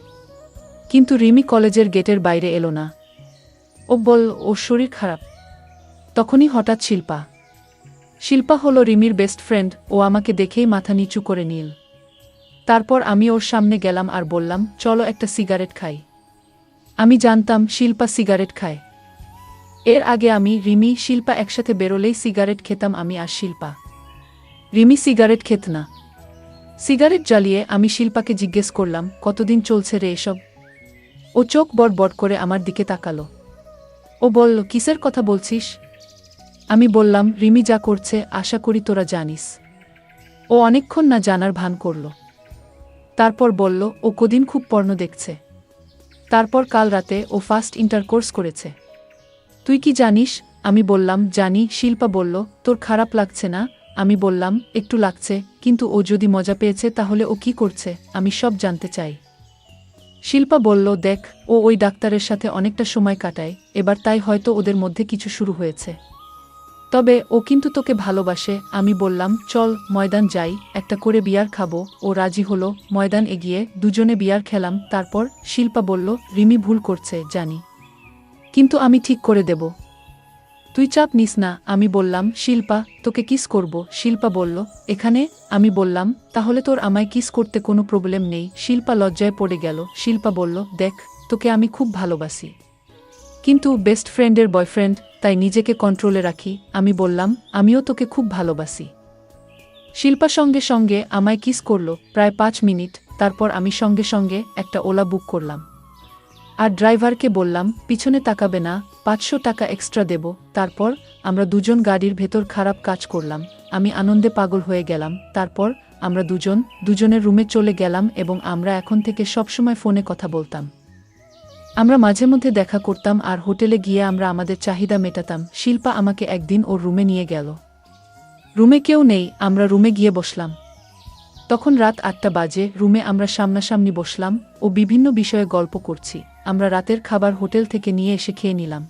কিন্তু রিমি কলেজের গেটের বাইরে এলো না। ও বলল ওর শরীর খারাপ। তখনই হঠাৎ শিল্পা হলো রিমির বেস্ট ফ্রেন্ড। ও আমাকে দেখেই মাথা নিচু করে নিল। তারপর আমি ওর সামনে গেলাম আর বললাম, চলো একটা সিগারেট খাই। আমি জানতাম শিল্পা সিগারেট খায়। এর আগে আমি, রিমি, শিল্পা একসাথে বেরোলেই সিগারেট খেতাম আমি আর শিল্পা। রিমি সিগারেট খেত না। সিগারেট জ্বালিয়ে আমি শিল্পাকে জিজ্ঞেস করলাম, কতদিন চলছে রে এসব? ও চোখ বড় বড় করে আমার দিকে তাকালো। ও বলল, কিসের কথা বলছিস? আমি বললাম, রিমি যা করছে আশা করি তোরা জানিস। ও অনেকক্ষণ না জানার ভান করল। তারপর বলল, ও কদিন খুব পর্ন দেখছে। তারপর কাল রাতে ও ফার্স্ট ইন্টারকোর্স করেছে। তুই কি জানিস? আমি বললাম, জানি। শিল্পা বলল, তোর খারাপ লাগছে না? আমি বললাম, একটু লাগছে, কিন্তু ও যদি মজা পেয়েছে তাহলে ও কি করছে আমি সব জানতে চাই। শিল্পা বলল, দেখ, ও ওই ডাক্তারের সাথে অনেকটা সময় কাটায়, এবার তাই হয়তো ওদের মধ্যে কিছু শুরু হয়েছে। তবে ও কিন্তু তোকে ভালোবাসে। আমি বললাম, চল ময়দান যাই, একটা করে বিয়ার খাবো। ও রাজি হলো। ময়দান এগিয়ে দুজনে বিয়ার খেলাম। তারপর শিল্পা বলল, রিমি ভুল করছে জানি, কিন্তু আমি ঠিক করে দেব, তুই চাপ নিস না। আমি বললাম, শিল্পা, তোকে কিস করব। শিল্পা বলল, এখানে? আমি বললাম, তাহলে তোর আমায় কিস করতে কোনো প্রবলেম নেই। শিল্পা লজ্জায় পড়ে গেল। শিল্পা বলল, দেখ, তোকে আমি খুব ভালোবাসি, কিন্তু বেস্ট ফ্রেন্ডের বয়ফ্রেন্ড, তাই নিজেকে কন্ট্রোলে রাখি। আমি বললাম, আমিও তোকে খুব ভালোবাসি। শিল্পা সঙ্গে সঙ্গে আমায় কিস করল প্রায় 5 মিনিট। তারপর আমি সঙ্গে সঙ্গে একটা ওলা বুক করলাম, আর ড্রাইভারকে বললাম, পিছনে তাকাবে না, 500 টাকা এক্সট্রা দেব। তারপর আমরা দুজন গাড়ির ভেতর খারাপ কাজ করলাম। আমি আনন্দে পাগল হয়ে গেলাম। তারপর আমরা দুজনের রুমে চলে গেলাম এবং আমরা এখন থেকে সবসময় ফোনে কথা বলতাম। আমরা মাঝে মধ্যে দেখা করতাম আর হোটেলে গিয়ে আমরা আমাদের চাহিদা মেটাতাম। শিল্পা আমাকে একদিন ওর রুমে নিয়ে গেল। রুমে কেউ নেই। আমরা রুমে গিয়ে বসলাম। তখন রাত 8টা বাজে। রুমে আমরা সামনাসামনি বসলাম ও বিভিন্ন বিষয়ে গল্প করছি। আমরা রাতের খাবার হোটেল থেকে নিয়ে এসে খেয়ে নিলাম।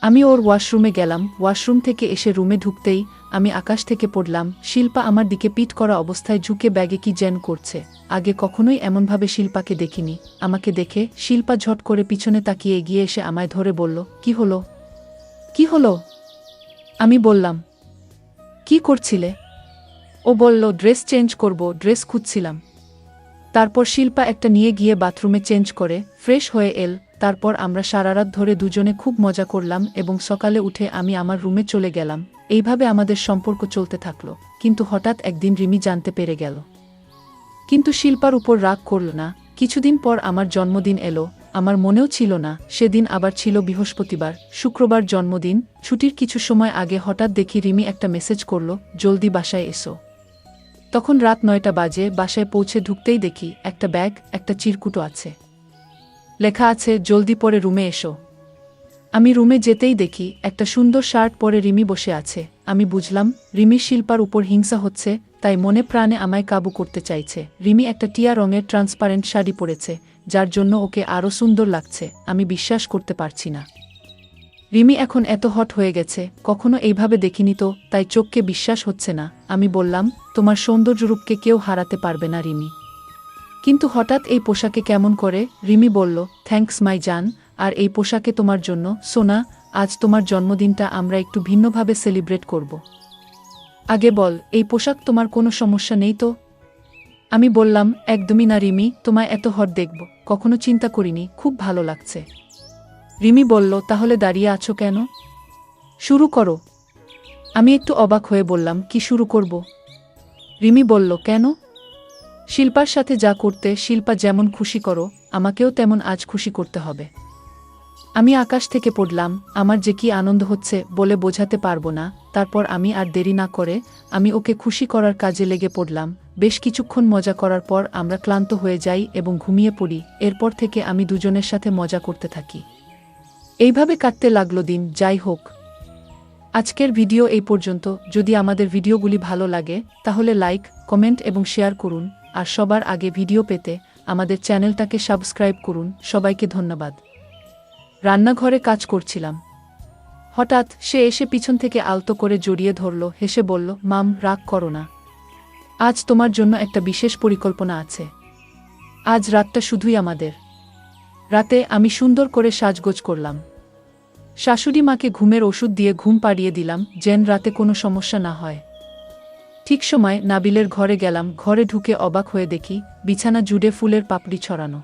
আমি ওর ওয়াশরুমে গেলাম। ওয়াশরুম থেকে এসে রুমে ঢুকতেই আমি আকাশ থেকে পড়লাম। শিল্পা আমার দিকে পিঠ করা অবস্থায় ঝুঁকে ব্যাগে কি যেন করছে। আগে কখনোই এমনভাবে শিল্পাকে দেখিনি। আমাকে দেখে শিল্পা ঝট করে পিছনে তাকিয়ে এগিয়ে এসে আমায় ধরে বলল, কি হলো? কি হলো? আমি বললাম, কি করছিলে? ও বলল, ড্রেস চেঞ্জ করব, ড্রেস খুঁজছিলাম। তারপর শিল্পা একটা নিয়ে গিয়ে বাথরুমে চেঞ্জ করে ফ্রেশ হয়ে এল। তারপর আমরা সারারাত ধরে দুজনে খুব মজা করলাম এবং সকালে উঠে আমি আমার রুমে চলে গেলাম। এইভাবে আমাদের সম্পর্ক চলতে থাকলো। কিন্তু হঠাৎ একদিন রিমি জানতে পেরে গেল। কিন্তু শিল্পার উপর রাগ করল না। কিছুদিন পর আমার জন্মদিন এলো। আমার মনেও ছিল না সেদিন আবার ছিল বৃহস্পতিবার। শুক্রবার জন্মদিন। ছুটির কিছু সময় আগে হঠাৎ দেখি রিমি একটা মেসেজ করল, জলদি বাসায় এসো। তখন রাত 9টা বাজে। বাসায় পৌঁছে ঢুকতেই দেখি একটা ব্যাগ, একটা চিরকুটো আছে। লেখা আছে, জলদি পরে রুমে এসো। আমি রুমে যেতেই দেখি একটা সুন্দর শার্ট পরে রিমি বসে আছে। আমি বুঝলাম রিমির শিল্পার উপর হিংসা হচ্ছে, তাই মনে প্রাণে আমায় কাবু করতে চাইছে। রিমি একটা টিয়া রঙের ট্রান্সপারেন্ট শাড়ি পরেছে, যার জন্য ওকে আরও সুন্দর লাগছে। আমি বিশ্বাস করতে পারছি না রিমি এখন এত হট হয়ে গেছে। কখনো এইভাবে দেখিনি তো, তাই চোখকে বিশ্বাস হচ্ছে না। আমি বললাম, তোমার সৌন্দর্যরূপকে কেউ হারাতে পারবে না রিমি। কিন্তু হঠাৎ এই পোশাকে কেমন করে? রিমি বলল, থ্যাঙ্কস মাই জান, আর এই পোশাকে তোমার জন্য। সোনা, আজ তোমার জন্মদিনটা আমরা একটু ভিন্নভাবে সেলিব্রেট করব। আগে বল, এই পোশাক তোমার কোনো সমস্যা নেই তো? আমি বললাম, একদমই না রিমি, তোমায় এত হট দেখব কখনো চিন্তা করিনি, খুব ভালো লাগছে। রিমি বলল, তাহলে দাঁড়িয়ে আছো কেন? শুরু করো। আমি একটু অবাক হয়ে বললাম, কি শুরু করব? রিমি বলল, কেন? শিল্পার সাথে যা করতে শিল্পা যেমন খুশি করো, আমাকেও তেমন আজ খুশি করতে হবে। আমি আকাশ থেকে পড়লাম, আমার যে কি আনন্দ হচ্ছে বলে বোঝাতে পারবো না। তারপর আমি আর দেরি না করে আমি ওকে খুশি করার কাজে লেগে পড়লাম। বেশ কিছুক্ষণ মজা করার পর আমরা ক্লান্ত হয়ে যাই এবং ঘুমিয়ে পড়ি। এরপর থেকে আমি দুজনের সাথে মজা করতে থাকি। এইভাবে কাটতে লাগলো দিন। যাই হোক, আজকের ভিডিও এই পর্যন্ত। যদি আমাদের ভিডিওগুলি ভালো লাগে তাহলে লাইক, কমেন্ট এবং শেয়ার করুন। আর সবার আগে ভিডিও পেতে আমাদের চ্যানেলটাকে সাবস্ক্রাইব করুন। সবাইকে ধন্যবাদ। রান্নাঘরে কাজ করছিলাম। হঠাৎ সে এসে পিছন থেকে আলতো করে জড়িয়ে ধরল, হেসে বলল, মাম, রাগ করো না। আজ তোমার জন্য একটা বিশেষ পরিকল্পনা আছে। আজ রাতটা শুধুই আমাদের। রাতে আমি সুন্দর করে সাজগোজ করলাম। শাশুড়ি মাকে ঘুমের ওষুধ দিয়ে ঘুম পাড়িয়ে দিলাম, যেন রাতে কোনো সমস্যা না হয়। ঠিক সময় নাবিলের ঘরে গেলাম। ঘরে ঢুকে অবাক হয়ে দেখি বিছানা জুড়ে ফুলের পাপড়ি ছড়ানো,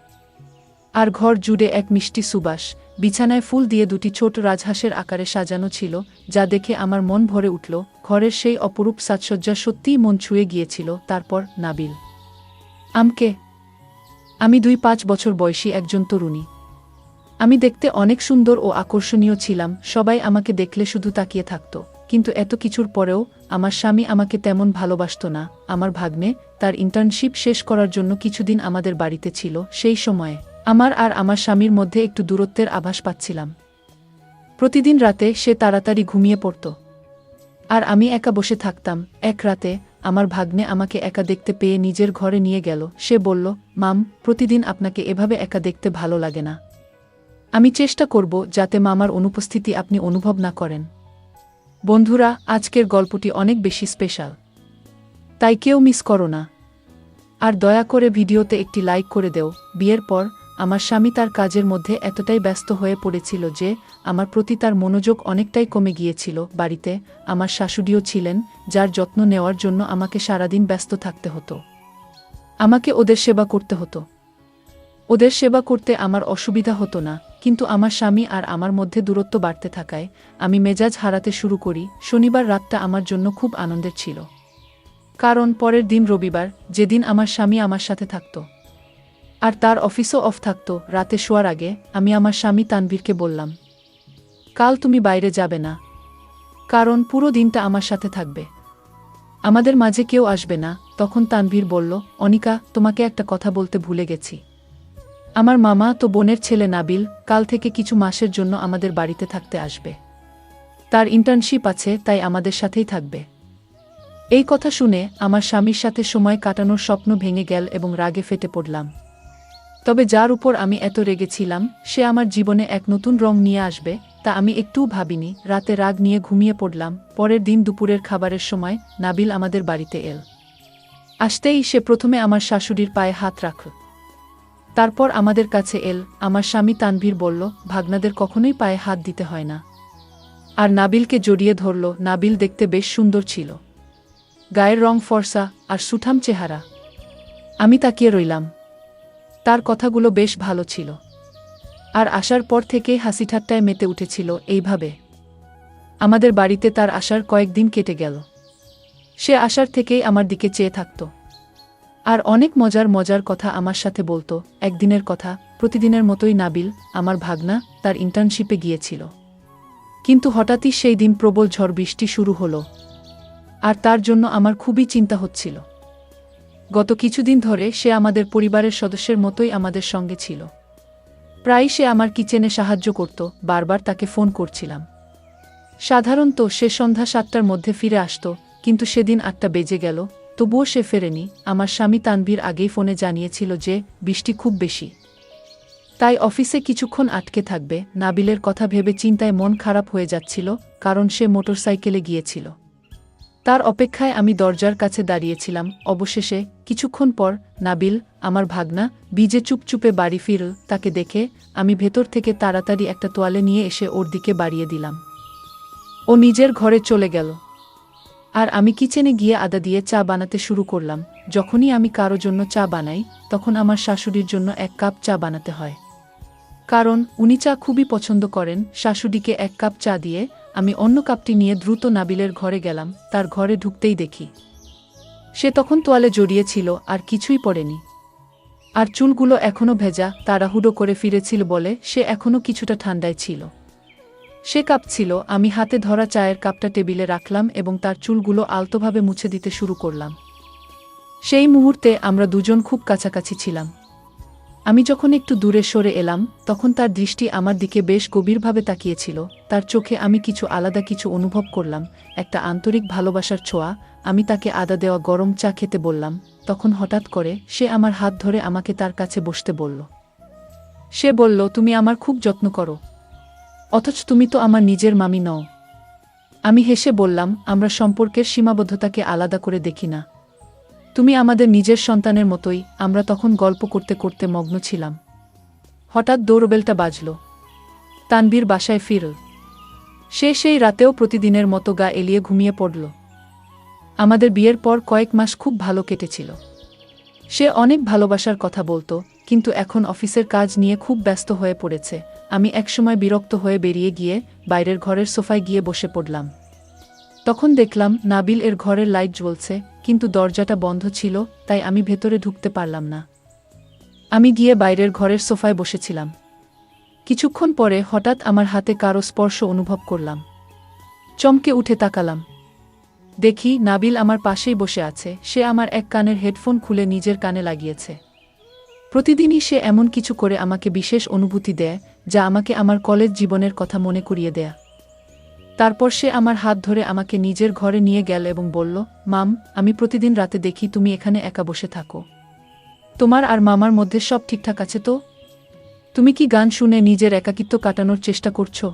আর ঘর জুড়ে এক মিষ্টি সুবাস। বিছানায় ফুল দিয়ে দুটি ছোট রাজহাঁসের আকারে সাজানো ছিল, যা দেখে আমার মন ভরে উঠল। ঘরের সেই অপরূপ সাজসজ্জা সত্যিই মন ছুঁয়ে গিয়েছিল। তারপর নাবিল আমকে। আমি 2-5 বছর বয়সী একজন তরুণী। আমি দেখতে অনেক সুন্দর ও আকর্ষণীয় ছিলাম। সবাই আমাকে দেখলে শুধু তাকিয়ে থাকত। কিন্তু এত কিছুর পরেও আমার স্বামী আমাকে তেমন ভালোবাসত না। আমার ভাগ্নে তার ইন্টার্নশিপ শেষ করার জন্য কিছুদিন আমাদের বাড়িতে ছিল। সেই সময়ে আমার আর আমার স্বামীর মধ্যে একটু দূরত্বের আভাস পাচ্ছিলাম। প্রতিদিন রাতে সে তাড়াতাড়ি ঘুমিয়ে পড়ত, আর আমি একা বসে থাকতাম। এক রাতে আমার ভাগ্নে আমাকে একা দেখতে পেয়ে নিজের ঘরে নিয়ে গেল। সে বলল, মাম, প্রতিদিন আপনাকে এভাবে একা দেখতে ভালো লাগে না। আমি চেষ্টা করব যাতে মামার অনুপস্থিতি আপনি অনুভব না করেন। বন্ধুরা, আজকের গল্পটি অনেক বেশি স্পেশাল, তাই কেউ মিস করো না। আর দয়া করে ভিডিওতে একটি লাইক করে দেও। বিয়ের পর আমার স্বামী তার কাজের মধ্যে এতটাই ব্যস্ত হয়ে পড়েছিল যে আমার প্রতি তার মনোযোগ অনেকটাই কমে গিয়েছিল। বাড়িতে আমার শাশুড়িও ছিলেন, যার যত্ন নেওয়ার জন্য আমাকে সারাদিন ব্যস্ত থাকতে হতো। আমাকে ওদের সেবা করতে হতো। ওদের সেবা করতে আমার অসুবিধা হতো না, কিন্তু আমার স্বামী আর আমার মধ্যে দূরত্ব বাড়তে থাকায় আমি মেজাজ হারাতে শুরু করি। শনিবার রাতটা আমার জন্য খুব আনন্দের ছিল, কারণ পরের দিন রবিবার, যেদিন আমার স্বামী আমার সাথে থাকত আর তার অফিসও অফ থাকত। রাতে শোয়ার আগে আমি আমার স্বামী তানভীরকে বললাম, কাল তুমি বাইরে যাবে না, কারণ পুরো দিনটা আমার সাথে থাকবে। আমাদের মাঝে কেউ আসবে না। তখন তানভীর বলল, অনিকা, তোমাকে একটা কথা বলতে ভুলে গেছি। আমার মামা তো বোনের ছেলে নাবিল কাল থেকে কিছু মাসের জন্য আমাদের বাড়িতে থাকতে আসবে। তার ইন্টার্নশিপ আছে, তাই আমাদের সাথেই থাকবে। এই কথা শুনে আমার স্বামীর সাথে সময় কাটানোর স্বপ্ন ভেঙে গেল এবং রাগে ফেটে পড়লাম। তবে যার উপর আমি এত রেগেছিলাম সে আমার জীবনে এক নতুন রং নিয়ে আসবে তা আমি একটুও ভাবিনি। রাতে রাগ নিয়ে ঘুমিয়ে পড়লাম। পরের দিন দুপুরের খাবারের সময় নাবিল আমাদের বাড়িতে এল। আসতেই সে প্রথমে আমার শাশুড়ির পায়ে হাত রাখল, তারপর আমাদের কাছে এল। আমার স্বামী তানভীর বলল, ভাগনাদের কখনোই পায়ে হাত দিতে হয় না, আর নাবিলকে জড়িয়ে ধরল। নাবিল দেখতে বেশ সুন্দর ছিল, গায়ের রং ফর্সা আর সুঠাম চেহারা। আমি তাকিয়ে রইলাম। তার কথাগুলো বেশ ভালো ছিল, আর আসার পর থেকেই হাসিঠাট্টায় মেতে উঠেছিল। এইভাবে আমাদের বাড়িতে তার আসার কয়েকদিন কেটে গেল। সে আসার থেকেই আমার দিকে চেয়ে থাকত, আর অনেক মজার মজার কথা আমার সাথে বলতো। একদিনের কথা, প্রতিদিনের মতোই নাবিল, আমার ভাগনা, তার ইন্টার্নশিপে গিয়েছিল। কিন্তু হঠাৎই সেই দিন প্রবল ঝড় বৃষ্টি শুরু হলো, আর তার জন্য আমার খুবই চিন্তা হচ্ছিল। গত কিছুদিন ধরে সে আমাদের পরিবারের সদস্যের মতোই আমাদের সঙ্গে ছিল। প্রায়ই সে আমার কিচেনে সাহায্য করত। বারবার তাকে ফোন করছিলাম। সাধারণত সে সন্ধ্যা 7টার মধ্যে ফিরে আসত, কিন্তু সেদিন 8টা বেজে গেল, তবুও সে ফেরেনি। আমার স্বামী তানভীর আগেই ফোনে জানিয়েছিল যে বৃষ্টি খুব বেশি, তাই অফিসে কিছুক্ষণ আটকে থাকবে। নাবিলের কথা ভেবে চিন্তায় মন খারাপ হয়ে যাচ্ছিল, কারণ সে মোটরসাইকেলে গিয়েছিল। তার অপেক্ষায় আমি দরজার কাছে দাঁড়িয়েছিলাম। অবশেষে কিছুক্ষণ পর নাবিল, আমার ভাগনা, বিজে চুপচুপে বাড়ি ফিরল। তাকে দেখে আমি ভেতর থেকে তাড়াতাড়ি একটা তোয়ালে নিয়ে এসে ওর দিকে বাড়িয়ে দিলাম। ও নিজের ঘরে চলে গেল, আর আমি কিচেনে গিয়ে আদা দিয়ে চা বানাতে শুরু করলাম। যখনই আমি কারো জন্য চা বানাই তখন আমার শাশুড়ির জন্য 1 কাপ চা বানাতে হয়। কারণ উনি চা খুবই পছন্দ করেন। শাশুড়িকে এক কাপ চা দিয়ে আমি অন্য কাপটি নিয়ে দ্রুত নাবিলের ঘরে গেলাম। তার ঘরে ঢুকতেই দেখি সে তখন তোয়ালে জড়িয়েছিল আর কিছুই পরেনি, আর চুলগুলো এখনও ভেজা। তাড়াহুড়ো করে ফিরেছিল বলে সে এখনও কিছুটা ঠান্ডায় ছিল। সে কাঁপছিল। আমি হাতে ধরা চায়ের কাপটা টেবিলে রাখলাম এবং তার চুলগুলো আলতোভাবে মুছে দিতে শুরু করলাম। সেই মুহূর্তে আমরা দুজন খুব কাছাকাছি ছিলাম। আমি যখন একটু দূরে সরে এলাম তখন তার দৃষ্টি আমার দিকে বেশ গভীরভাবে তাকিয়েছিল। তার চোখে আমি কিছু আলাদা কিছু অনুভব করলাম, একটা আন্তরিক ভালোবাসার ছোঁয়া। আমি তাকে আদা দেওয়া গরম চা খেতে বললাম। তখন হঠাৎ করে সে আমার হাত ধরে আমাকে তার কাছে বসতে বলল। সে বলল, তুমি আমার খুব যত্ন করো, অথচ তুমি তো আমার নিজের মামি নও। আমি হেসে বললাম, আমরা সম্পর্কের সীমাবদ্ধতাকে আলাদা করে দেখি না। তুমি আমাদের নিজের সন্তানের মতোই। আমরা তখন গল্প করতে করতে মগ্ন ছিলাম। হঠাৎ দৌড়বেলটা বাজল। তানভীর বাসায় ফিরল। সে সেই রাতেও প্রতিদিনের মতো গা এলিয়ে ঘুমিয়ে পড়ল। আমাদের বিয়ের পর কয়েক মাস খুব ভালো কেটেছিল। সে অনেক ভালোবাসার কথা বলতো, কিন্তু এখন অফিসের কাজ নিয়ে খুব ব্যস্ত হয়ে পড়েছে। আমি একসময় বিরক্ত হয়ে বেরিয়ে গিয়ে বাইরের ঘরের সোফায় গিয়ে বসে পড়লাম। তখন দেখলাম নাবিল এর ঘরের লাইট জ্বলছে, কিন্তু দরজাটা বন্ধ ছিল, তাই আমি ভেতরে ঢুকতে পারলাম না। আমি গিয়ে বাইরের ঘরের সোফায় বসেছিলাম। কিছুক্ষণ পরে হঠাৎ আমার হাতে কারো স্পর্শ অনুভব করলাম। চমকে উঠে তাকালাম। দেখি নাবিল আমার পাশেই বসে আছে। সে আমার এক কানের হেডফোন খুলে নিজের কানে লাগিয়েছে। প্রতিদিনই সে এমন কিছু করে আমাকে বিশেষ অনুভূতি দেয়, যা আমাকে আমার কলেজ জীবনের কথা মনে করিয়ে দেয়। তারপর সে আমার হাত ধরে আমাকে নিজের ঘরে নিয়ে গেল এবং বলল, মাম, আমি প্রতিদিন রাতে দেখি তুমি এখানে একা বসে থাকো। তোমার আর মামার মধ্যে সব ঠিকঠাক আছে তো? তুমি কি গান শুনে নিজের একাকিত্ব কাটানোর চেষ্টা করছো?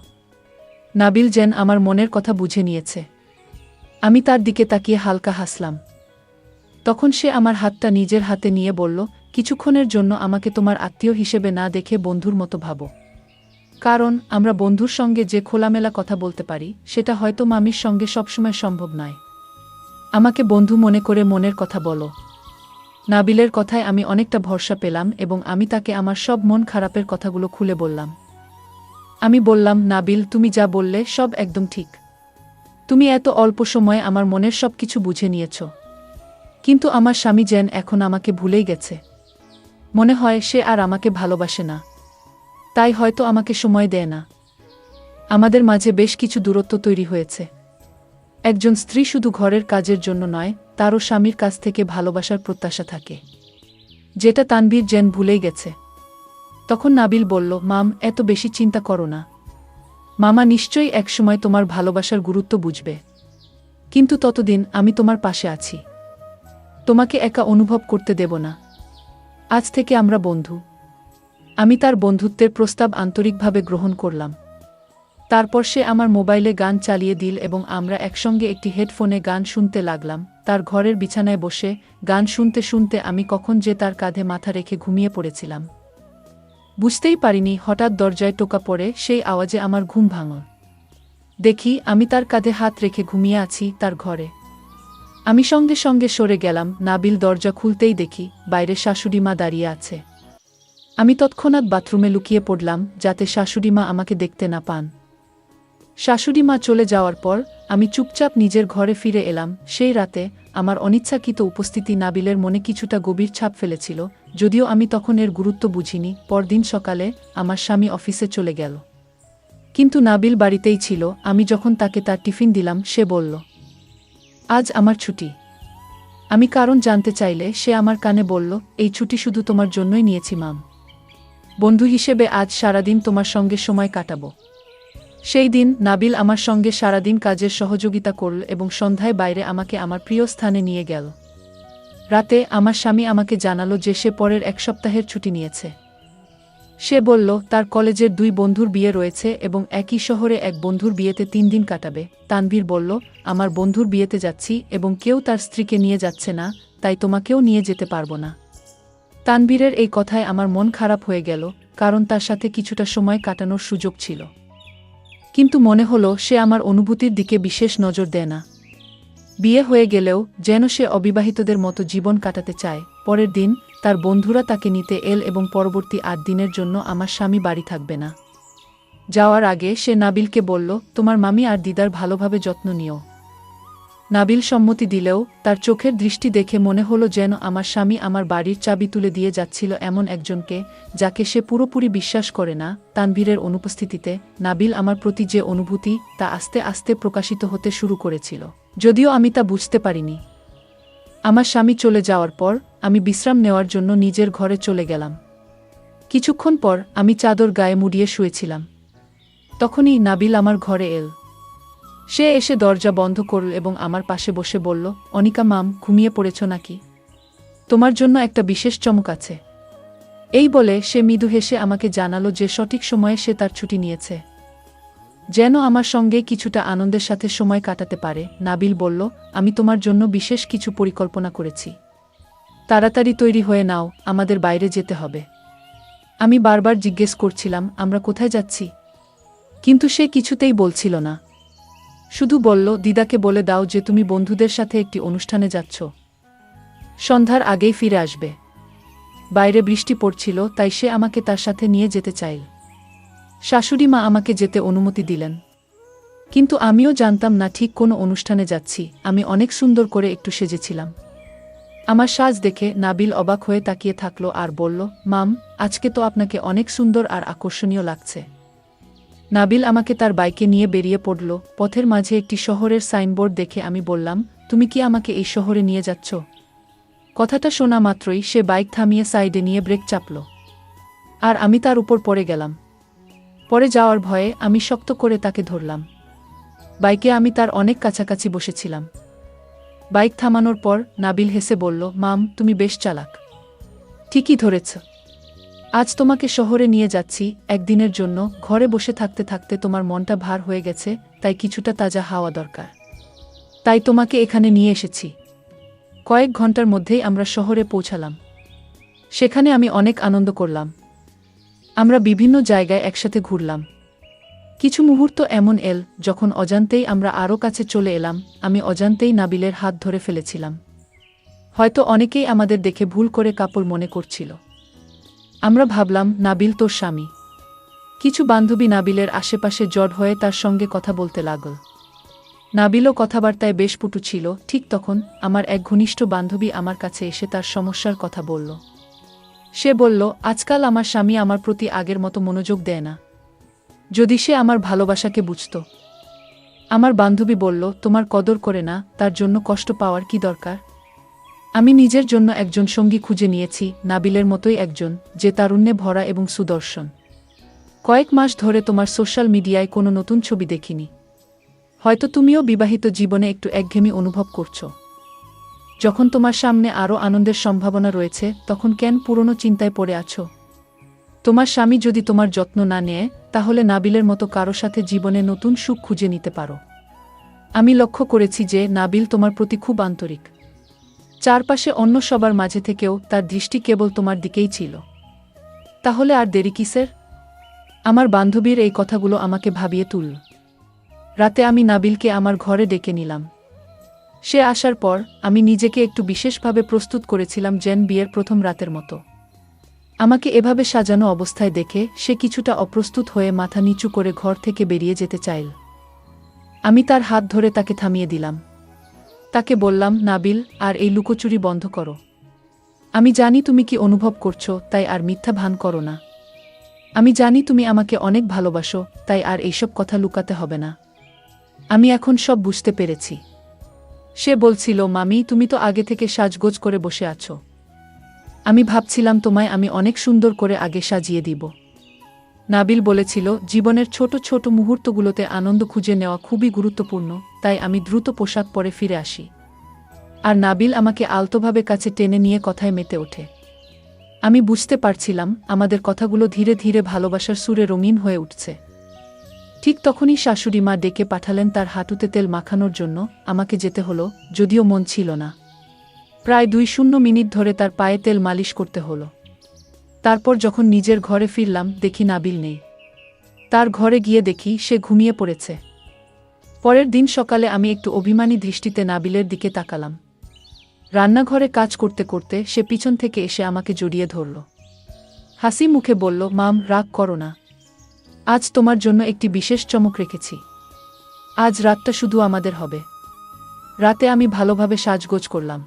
নাবিল যেন আমার মনের কথা বুঝে নিয়েছে। আমি তার দিকে তাকিয়ে হালকা হাসলাম। তখন সে আমার হাতটা নিজের হাতে নিয়ে বলল, কিছুক্ষণের জন্য আমাকে তোমার আত্মীয় হিসেবে না দেখে বন্ধুর মতো ভাবো। কারণ আমরা বন্ধুর সঙ্গে যে খোলামেলা কথা বলতে পারি, সেটা হয়তো মামির সঙ্গে সবসময় সম্ভব নয়। আমাকে বন্ধু মনে করে মনের কথা বলো। নাবিলের কথায় আমি অনেকটা ভরসা পেলাম এবং আমি তাকে আমার সব মন খারাপের কথাগুলো খুলে বললাম। আমি বললাম, নাবিল, তুমি যা বললে সব একদম ঠিক। তুমি এত অল্প সময়ে আমার মনের সব কিছু বুঝে নিয়েছ। কিন্তু আমার স্বামী যেন এখন আমাকে ভুলেই গেছে। মনে হয় সে আর আমাকে ভালোবাসে না, তাই হয়তো আমাকে সময় দেয় না। আমাদের মাঝে বেশ কিছু দূরত্ব তৈরি হয়েছে। একজন স্ত্রী শুধু ঘরের কাজের জন্য নয়, তারও স্বামীর কাছ থেকে ভালোবাসার প্রত্যাশা থাকে, যেটা তানভীর যেন ভুলেই গেছে। তখন নাবিল বলল, মাম, এত বেশি চিন্তা করো না। মামা নিশ্চয়ই একসময় তোমার ভালোবাসার গুরুত্ব বুঝবে, কিন্তু ততদিন আমি তোমার পাশে আছি। তোমাকে একা অনুভব করতে দেব না। আজ থেকে আমরা বন্ধু। আমি তার বন্ধুত্বের প্রস্তাব আন্তরিকভাবে গ্রহণ করলাম। তারপর সে আমার মোবাইলে গান চালিয়ে দিল এবং আমরা একসঙ্গে একটি হেডফোনে গান শুনতে লাগলাম। তার ঘরের বিছানায় বসে গান শুনতে শুনতে আমি কখন যে তার কাঁধে মাথা রেখে ঘুমিয়ে পড়েছিলাম বুঝতেই পারিনি। হঠাৎ দরজায় টোকা পড়ে সেই আওয়াজে আমার ঘুম ভাঙল। দেখি আমি তার কাঁধে হাত রেখে ঘুমিয়ে আছি তার ঘরে। আমি সঙ্গে সঙ্গে সরে গেলাম। নাবিল দরজা খুলতেই দেখি বাইরে শাশুড়ি মা দাঁড়িয়ে আছে। আমি তৎক্ষণাৎ বাথরুমে লুকিয়ে পড়লাম, যাতে শাশুড়ি মা আমাকে দেখতে না পান। শাশুড়ি মা চলে যাওয়ার পর আমি চুপচাপ নিজের ঘরে ফিরে এলাম। সেই রাতে আমার অনিচ্ছাকৃত উপস্থিতি নাবিলের মনে কিছুটা গভীর ছাপ ফেলেছিল, যদিও আমি তখন এর গুরুত্ব বুঝিনি। পরদিন সকালে আমার স্বামী অফিসে চলে গেল, কিন্তু নাবিল বাড়িতেই ছিল। আমি যখন তাকে তার টিফিন দিলাম, সে বলল, আজ আমার ছুটি। আমি কারণ জানতে চাইলে সে আমার কানে বলল, এই ছুটি শুধু তোমার জন্যই নিয়েছি মাম। বন্ধু হিসেবে আজ সারাদিন তোমার সঙ্গে সময় কাটাবো। সেই দিন নাবিল আমার সঙ্গে সারাদিন কাজের সহযোগিতা করল এবং সন্ধ্যায় বাইরে আমাকে আমার প্রিয় স্থানে নিয়ে গেল। রাতে আমার স্বামী আমাকে জানালো যে সে পরের এক সপ্তাহের ছুটি নিয়েছে। সে বলল তার কলেজের 2 বন্ধুর বিয়ে রয়েছে এবং একই শহরে এক বন্ধুর বিয়েতে 3 দিন কাটাবে। তানভীর বলল, আমার বন্ধুর বিয়েতে যাচ্ছি এবং কেউ তার স্ত্রীকে নিয়ে যাচ্ছে না, তাই তোমাকেও নিয়ে যেতে পারবো না। তানভীরের এই কথায় আমার মন খারাপ হয়ে গেল, কারণ তার সাথে কিছুটা সময় কাটানোর সুযোগ ছিল। কিন্তু মনে হলো সে আমার অনুভূতির দিকে বিশেষ নজর দেয় না। বিয়ে হয়ে গেলেও যেন সে অবিবাহিতদের মতো জীবন কাটাতে চায়। পরের দিন তার বন্ধুরা তাকে নিতে এল এবং পরবর্তী ৮ দিনের জন্য আমার স্বামী বাড়ি থাকবে না। যাওয়ার আগে সে নাবিলকে বলল, তোমার মামি আর দিদার ভালোভাবে যত্ন নিও। নাবিল সম্মতি দিলেও তার চোখের দৃষ্টি দেখে মনে হলো যেন আমার স্বামী আমার বাড়ির চাবি তুলে দিয়ে যাচ্ছিল এমন একজনকে, যাকে সে পুরোপুরি বিশ্বাস করে না। তানভীরের অনুপস্থিতিতে নাবিল আমার প্রতি যে অনুভূতি তা আস্তে আস্তে প্রকাশিত হতে শুরু করেছিল, যদিও আমি তা বুঝতে পারিনি। আমার স্বামী চলে যাওয়ার পর আমি বিশ্রাম নেওয়ার জন্য নিজের ঘরে চলে গেলাম। কিছুক্ষণ পর আমি চাদর গায়ে মুড়িয়ে শুয়েছিলাম। তখনই নাবিল আমার ঘরে এল। সে এসে দরজা বন্ধ করল এবং আমার পাশে বসে বলল, অনিকা মাম, ঘুমিয়ে পড়েছ নাকি? তোমার জন্য একটা বিশেষ চমক আছে। এই বলে সে মৃদু হেসে আমাকে জানালো যে সঠিক সময়ে সে তার ছুটি নিয়েছে, যেন আমার সঙ্গে কিছুটা আনন্দের সাথে সময় কাটাতে পারে। নাবিল বলল, আমি তোমার জন্য বিশেষ কিছু পরিকল্পনা করেছি। তাড়াতাড়ি তৈরি হয়ে নাও, আমাদের বাইরে যেতে হবে। আমি বারবার জিজ্ঞেস করছিলাম, আমরা কোথায় যাচ্ছি? কিন্তু সে কিছুতেই বলছিল না। শুধু বলল, দিদাকে বলে দাও যে তুমি বন্ধুদের সাথে একটি অনুষ্ঠানে যাচ্ছ। সন্ধ্যার আগেই ফিরে আসবে। বাইরে বৃষ্টি পড়ছিল, তাই সে আমাকে তার সাথে নিয়ে যেতে চাইল। শাশুড়ি মা আমাকে যেতে অনুমতি দিলেন। কিন্তু আমিও জানতাম না ঠিক কোনো অনুষ্ঠানে যাচ্ছি। আমি অনেক সুন্দর করে একটু সেজেছিলাম। আমার সাজ দেখে নাবিল অবাক হয়ে তাকিয়ে থাকলো আর বলল, মাম, আজকে তো আপনাকে অনেক সুন্দর আর আকর্ষণীয় লাগছে। নাবিল আমাকে তার বাইকে নিয়ে বেরিয়ে পড়ল। পথের মাঝে একটি শহরের সাইনবোর্ড দেখে আমি বললাম, তুমি কি আমাকে এই শহরে নিয়ে যাচ্ছ? কথাটা শোনা মাত্রই সে বাইক থামিয়ে সাইডে নিয়ে ব্রেক চাপল, আর আমি তার উপর পড়ে গেলাম। পড়ে যাওয়ার ভয়ে আমি শক্ত করে তাকে ধরলাম। বাইকে আমি তার অনেক কাছাকাছি বসেছিলাম। বাইক থামানোর পর নাবিল হেসে বলল, মাম, তুমি বেশ চালাক। ঠিকই ধরেছ। আজ তোমাকে শহরে নিয়ে যাচ্ছি একদিনের জন্য। ঘরে বসে থাকতে থাকতে তোমার মনটা ভার হয়ে গেছে, তাই কিছুটা তাজা হাওয়া দরকার। তাই তোমাকে এখানে নিয়ে এসেছি। কয়েক ঘন্টার মধ্যেই আমরা শহরে পৌঁছালাম। সেখানে আমি অনেক আনন্দ করলাম। আমরা বিভিন্ন জায়গায় একসাথে ঘুরলাম। কিছু মুহূর্ত এমন এল যখন অজান্তেই আমরা আরও কাছে চলে এলাম। আমি অজান্তেই নাবিলের হাত ধরে ফেলেছিলাম। হয়তো অনেকেই আমাদের দেখে ভুল করে কাপড় মনে করছিল। আমরা ভাবলাম নাবিল তোর স্বামী। কিছু বান্ধবী নাবিলের আশেপাশে জড় হয়ে তার সঙ্গে কথা বলতে লাগল। নাবিলও কথাবার্তায় বেশ পটু ছিল। ঠিক তখন আমার এক ঘনিষ্ঠ বান্ধবী আমার কাছে এসে তার সমস্যার কথা বলল। সে বলল, আজকাল আমার স্বামী আমার প্রতি আগের মতো মনোযোগ দেয় না। যদি সে আমার ভালোবাসাকে বুঝত। আমার বান্ধবী বলল, তোমার কদর করে না, তার জন্য কষ্ট পাওয়ার কি দরকার? আমি নিজের জন্য একজন সঙ্গী খুঁজে নিয়েছি, নাবিলের মতোই একজন, যে তারুণ্যে ভরা এবং সুদর্শন। কয়েক মাস ধরে তোমার সোশ্যাল মিডিয়ায় কোনো নতুন ছবি দেখিনি। হয়তো তুমিও বিবাহিত জীবনে একটু একঘেয়েমি অনুভব করছো। যখন তোমার সামনে আরও আনন্দের সম্ভাবনা রয়েছে, তখন কেন পুরনো চিন্তায় পড়ে আছো? তোমার স্বামী যদি তোমার যত্ন না নেয়, তাহলে নাবিলের মতো কারো সাথে জীবনে নতুন সুখ খুঁজে নিতে পারো। আমি লক্ষ্য করেছি যে নাবিল তোমার প্রতি খুব আন্তরিক। চারপাশে অন্য সবার মাঝে থেকেও তার দৃষ্টি কেবল তোমার দিকেই ছিল। তাহলে আর দেরি কিসের? আমার বান্ধবীর এই কথাগুলো আমাকে ভাবিয়ে তুলল। রাতে আমি নাবিলকে আমার ঘরে ডেকে নিলাম। সে আসার পর আমি নিজেকে একটু বিশেষভাবে প্রস্তুত করেছিলাম, যেন বিয়ের প্রথম রাতের মতো। আমাকে এভাবে সাজানো অবস্থায় দেখে সে কিছুটা অপ্রস্তুত হয়ে মাথা নিচু করে ঘর থেকে বেরিয়ে যেতে চাইল। আমি তার হাত ধরে তাকে থামিয়ে দিলাম। তাকে বললাম, নাবিল, আর এই লুকোচুরি বন্ধ করো। আমি জানি তুমি কি অনুভব করছো, তাই আর মিথ্যা ভান করো না। আমি জানি তুমি আমাকে অনেক ভালোবাসো, তাই আর এইসব কথা লুকাতে হবে না। আমি এখন সব বুঝতে পেরেছি। সে বলছিল, মামি, তুমি তো আগে থেকে সাজগোজ করে বসে আছো। আমি ভাবছিলাম তোমায় আমি অনেক সুন্দর করে আগে সাজিয়ে দিব। নাবিল বলেছিল, জীবনের ছোট ছোট মুহূর্তগুলোতে আনন্দ খুঁজে নেওয়া খুবই গুরুত্বপূর্ণ, তাই আমি দ্রুত পোশাক পরে ফিরে আসি। আর নাবিল আমাকে আলতোভাবে কাছে টেনে নিয়ে কথায় মেতে ওঠে। আমি বুঝতে পারছিলাম আমাদের কথাগুলো ধীরে ধীরে ভালোবাসার সুরে রঙিন হয়ে উঠছে। ঠিক তখনই শাশুড়ি মা ডেকে পাঠালেন তার হাঁটুতে তেল মাখানোর জন্য। আমাকে যেতে হলো, যদিও মন ছিল না। প্রায় ২ মিনিট ধরে তার পায়ে তেল মালিশ করতে হলো। তারপর যখন নিজের ঘরে ফিরলাম, দেখি নাবিল নেই। তার ঘরে গিয়ে দেখি সে ঘুমিয়ে পড়েছে। পরের দিন সকালে আমি একটু অভিমানী দৃষ্টিতে নাবিলের দিকে তাকালাম। রান্নাঘরে কাজ করতে করতে সে পিছন থেকে এসে আমাকে জড়িয়ে ধরল। হাসি মুখে বলল, মাম, রাগ করো না। আজ তোমার জন্য একটি বিশেষ চমক রেখেছি। আজ রাতটা শুধু আমাদের হবে। রাতে আমি ভালোভাবে সাজগোজ করলাম।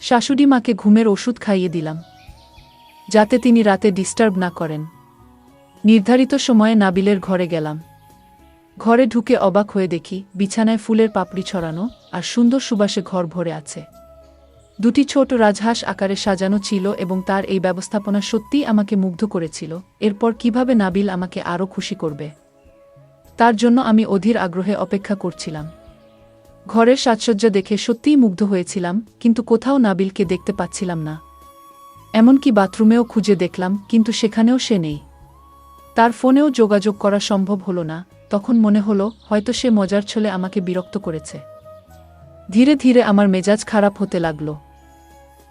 শাশুড়ি মাকে ঘুমের ওষুধ খাইয়ে দিলাম, যাতে তিনি রাতে ডিস্টার্ব না করেন। নির্ধারিত সময়ে নাবিলের ঘরে গেলাম। ঘরে ঢুকে অবাক হয়ে দেখি বিছানায় ফুলের পাপড়ি ছড়ানো আর সুন্দর সুবাসে ঘর ভরে আছে। দুটি ছোট রাজহাঁস আকারে সাজানো ছিল এবং তার এই ব্যবস্থাপনা সত্যিই আমাকে মুগ্ধ করেছিল। এরপর কিভাবে নাবিল আমাকে আরও খুশি করবে, তার জন্য আমি অধীর আগ্রহে অপেক্ষা করছিলাম। ঘরের সাজসজ্জা দেখে সত্যিই মুগ্ধ হয়েছিলাম, কিন্তু কোথাও নাবিলকে দেখতে পাচ্ছিলাম না। এমনকি বাথরুমেও খুঁজে দেখলাম, কিন্তু সেখানেও সে নেই। তার ফোনেও যোগাযোগ করা সম্ভব হলো না। তখন মনে হলো হয়তো সে মজার ছলে আমাকে বিরক্ত করেছে। ধীরে ধীরে আমার মেজাজ খারাপ হতে লাগল।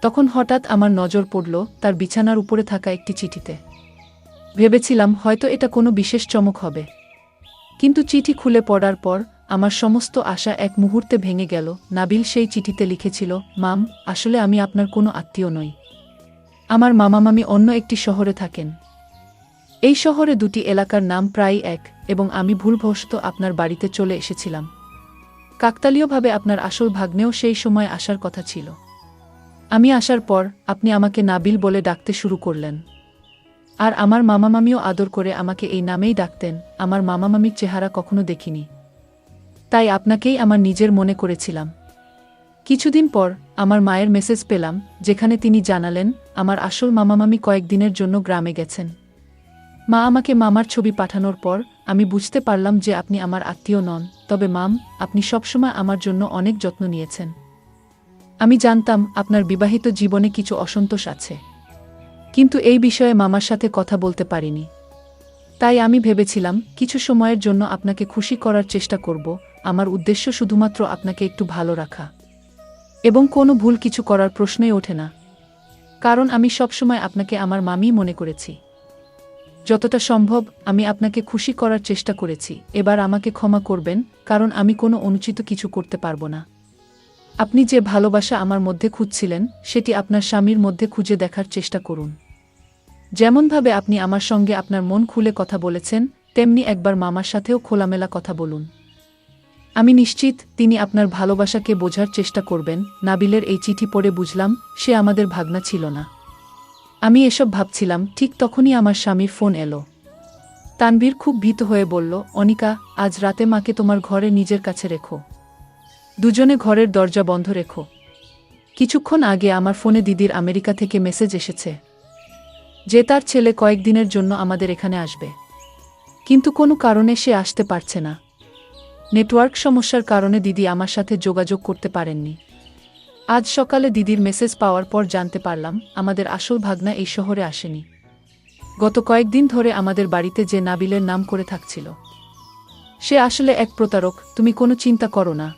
তখন হঠাৎ আমার নজর পড়ল তার বিছানার উপরে থাকা একটি চিঠিতে। ভেবেছিলাম হয়তো এটা কোনো বিশেষ চমক হবে, কিন্তু চিঠি খুলে পড়ার পর আমার সমস্ত আশা এক মুহূর্তে ভেঙে গেল। নাবিল সেই চিঠিতে লিখেছিল, মাম, আসলে আমি আপনার কোনো আত্মীয় নই। আমার মামা মামি অন্য একটি শহরে থাকেন। এই শহরে দুটি এলাকার নাম প্রায় এক, এবং আমি ভুলবশত আপনার বাড়িতে চলে এসেছিলাম। কাকতালীয়ভাবে আপনার আসল ভাগ্নেও সেই সময় আসার কথা ছিল। আমি আসার পর আপনি আমাকে নাবিল বলে ডাকতে শুরু করলেন। আর আমার মামা মামিও আদর করে আমাকে এই নামেই ডাকতেন। আমার মামা মামির চেহারা কখনো দেখিনি, তাই আপনাকেই আমার নিজের মনে করেছিলাম। কিছুদিন পর আমার মায়ের মেসেজ পেলাম, যেখানে তিনি জানালেন আমার আসল মামা মামি কয়েকদিনের জন্য গ্রামে গেছেন। মা আমাকে মামার ছবি পাঠানোর পর আমি বুঝতে পারলাম যে আপনি আমার আত্মীয় নন, তবে মাম, আপনি সবসময় আমার জন্য অনেক যত্ন নিয়েছেন। আমি জানতাম আপনার বিবাহিত জীবনে কিছু অসন্তোষ আছে, কিন্তু এই বিষয়ে মামার সাথে কথা বলতে পারিনি। তাই আমি ভেবেছিলাম কিছু সময়ের জন্য আপনাকে খুশি করার চেষ্টা করব। আমার উদ্দেশ্য শুধুমাত্র আপনাকে একটু ভালো রাখা, এবং কোনো ভুল কিছু করার প্রশ্নই ওঠে না, কারণ আমি সবসময় আপনাকে আমার মামি মনে করেছি। যতটা সম্ভব আমি আপনাকে খুশি করার চেষ্টা করেছি। এবার আমাকে ক্ষমা করবেন, কারণ আমি কোনো অনুচিত কিছু করতে পারবো না। আপনি যে ভালোবাসা আমার মধ্যে খুঁজছিলেন, সেটি আপনার স্বামীর মধ্যে খুঁজে দেখার চেষ্টা করুন। যেমনভাবে আপনি আমার সঙ্গে আপনার মন খুলে কথা বলেছেন, তেমনি একবার মামার সাথেও খোলামেলা কথা বলুন। আমি নিশ্চিত তিনি আপনার ভালোবাসাকে বোঝার চেষ্টা করবেন। নাবিলের এই চিঠি পড়ে বুঝলাম সে আমাদের ভাগনা ছিল না। আমি এসব ভাবছিলাম, ঠিক তখনই আমার স্বামীর ফোন এলো। তানভীর খুব ভীত হয়ে বলল, অনিকা, আজ রাতে মাকে তোমার ঘরে নিজের কাছে রেখো। দুজনে ঘরের দরজা বন্ধ রেখো। কিছুক্ষণ আগে আমার ফোনে দিদির আমেরিকা থেকে মেসেজ এসেছে যে তার ছেলে কয়েকদিনের জন্য আমাদের এখানে আসবে, কিন্তু কোনো কারণে সে আসতে পারছে না। নেটওয়ার্ক সমস্যার কারণে দিদি আমার সাথে যোগাযোগ করতে পারেননি। আজ সকালে দিদির মেসেজ পাওয়ার পর জানতে পারলাম আমাদের আসল ভাগনা এই শহরে আসেনি। গত কয়েকদিন ধরে আমাদের বাড়িতে যে নাবিলের নাম করে থাকছিল, সে আসলে এক প্রতারক। তুমি কোনো চিন্তা করো না,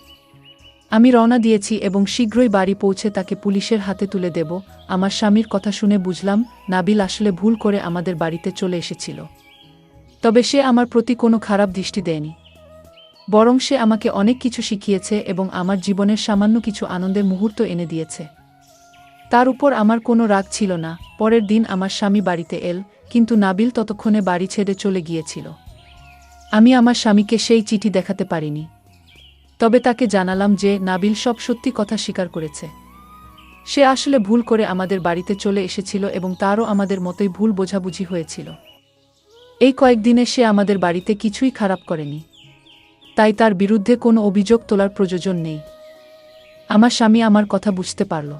আমি রওনা দিয়েছি এবং শীঘ্রই বাড়ি পৌঁছে তাকে পুলিশের হাতে তুলে দেব। আমার স্বামীর কথা শুনে বুঝলাম নাবিল আসলে ভুল করে আমাদের বাড়িতে চলে এসেছিল। তবে সে আমার প্রতি কোনো খারাপ দৃষ্টি দেয়নি, বরং সে আমাকে অনেক কিছু শিখিয়েছে এবং আমার জীবনের সামান্য কিছু আনন্দের মুহূর্ত এনে দিয়েছে। তার উপর আমার কোনো রাগ ছিল না। পরের দিন আমার স্বামী বাড়িতে এল, কিন্তু নাবিল ততক্ষণে বাড়ি ছেড়ে চলে গিয়েছিল। আমি আমার স্বামীকে সেই চিঠি দেখাতে পারিনি, তবে তাকে জানালাম যে নাবিল সব সত্যি কথা স্বীকার করেছে। সে আসলে ভুল করে আমাদের বাড়িতে চলে এসেছিল এবং তারও আমাদের মতোই ভুল বোঝাবুঝি হয়েছিল। এই কয়েকদিনে সে আমাদের বাড়িতে কিছুই খারাপ করেনি, তাই তার বিরুদ্ধে কোনো অভিযোগ তোলার প্রয়োজন নেই। আমার স্বামী আমার কথা বুঝতে পারল।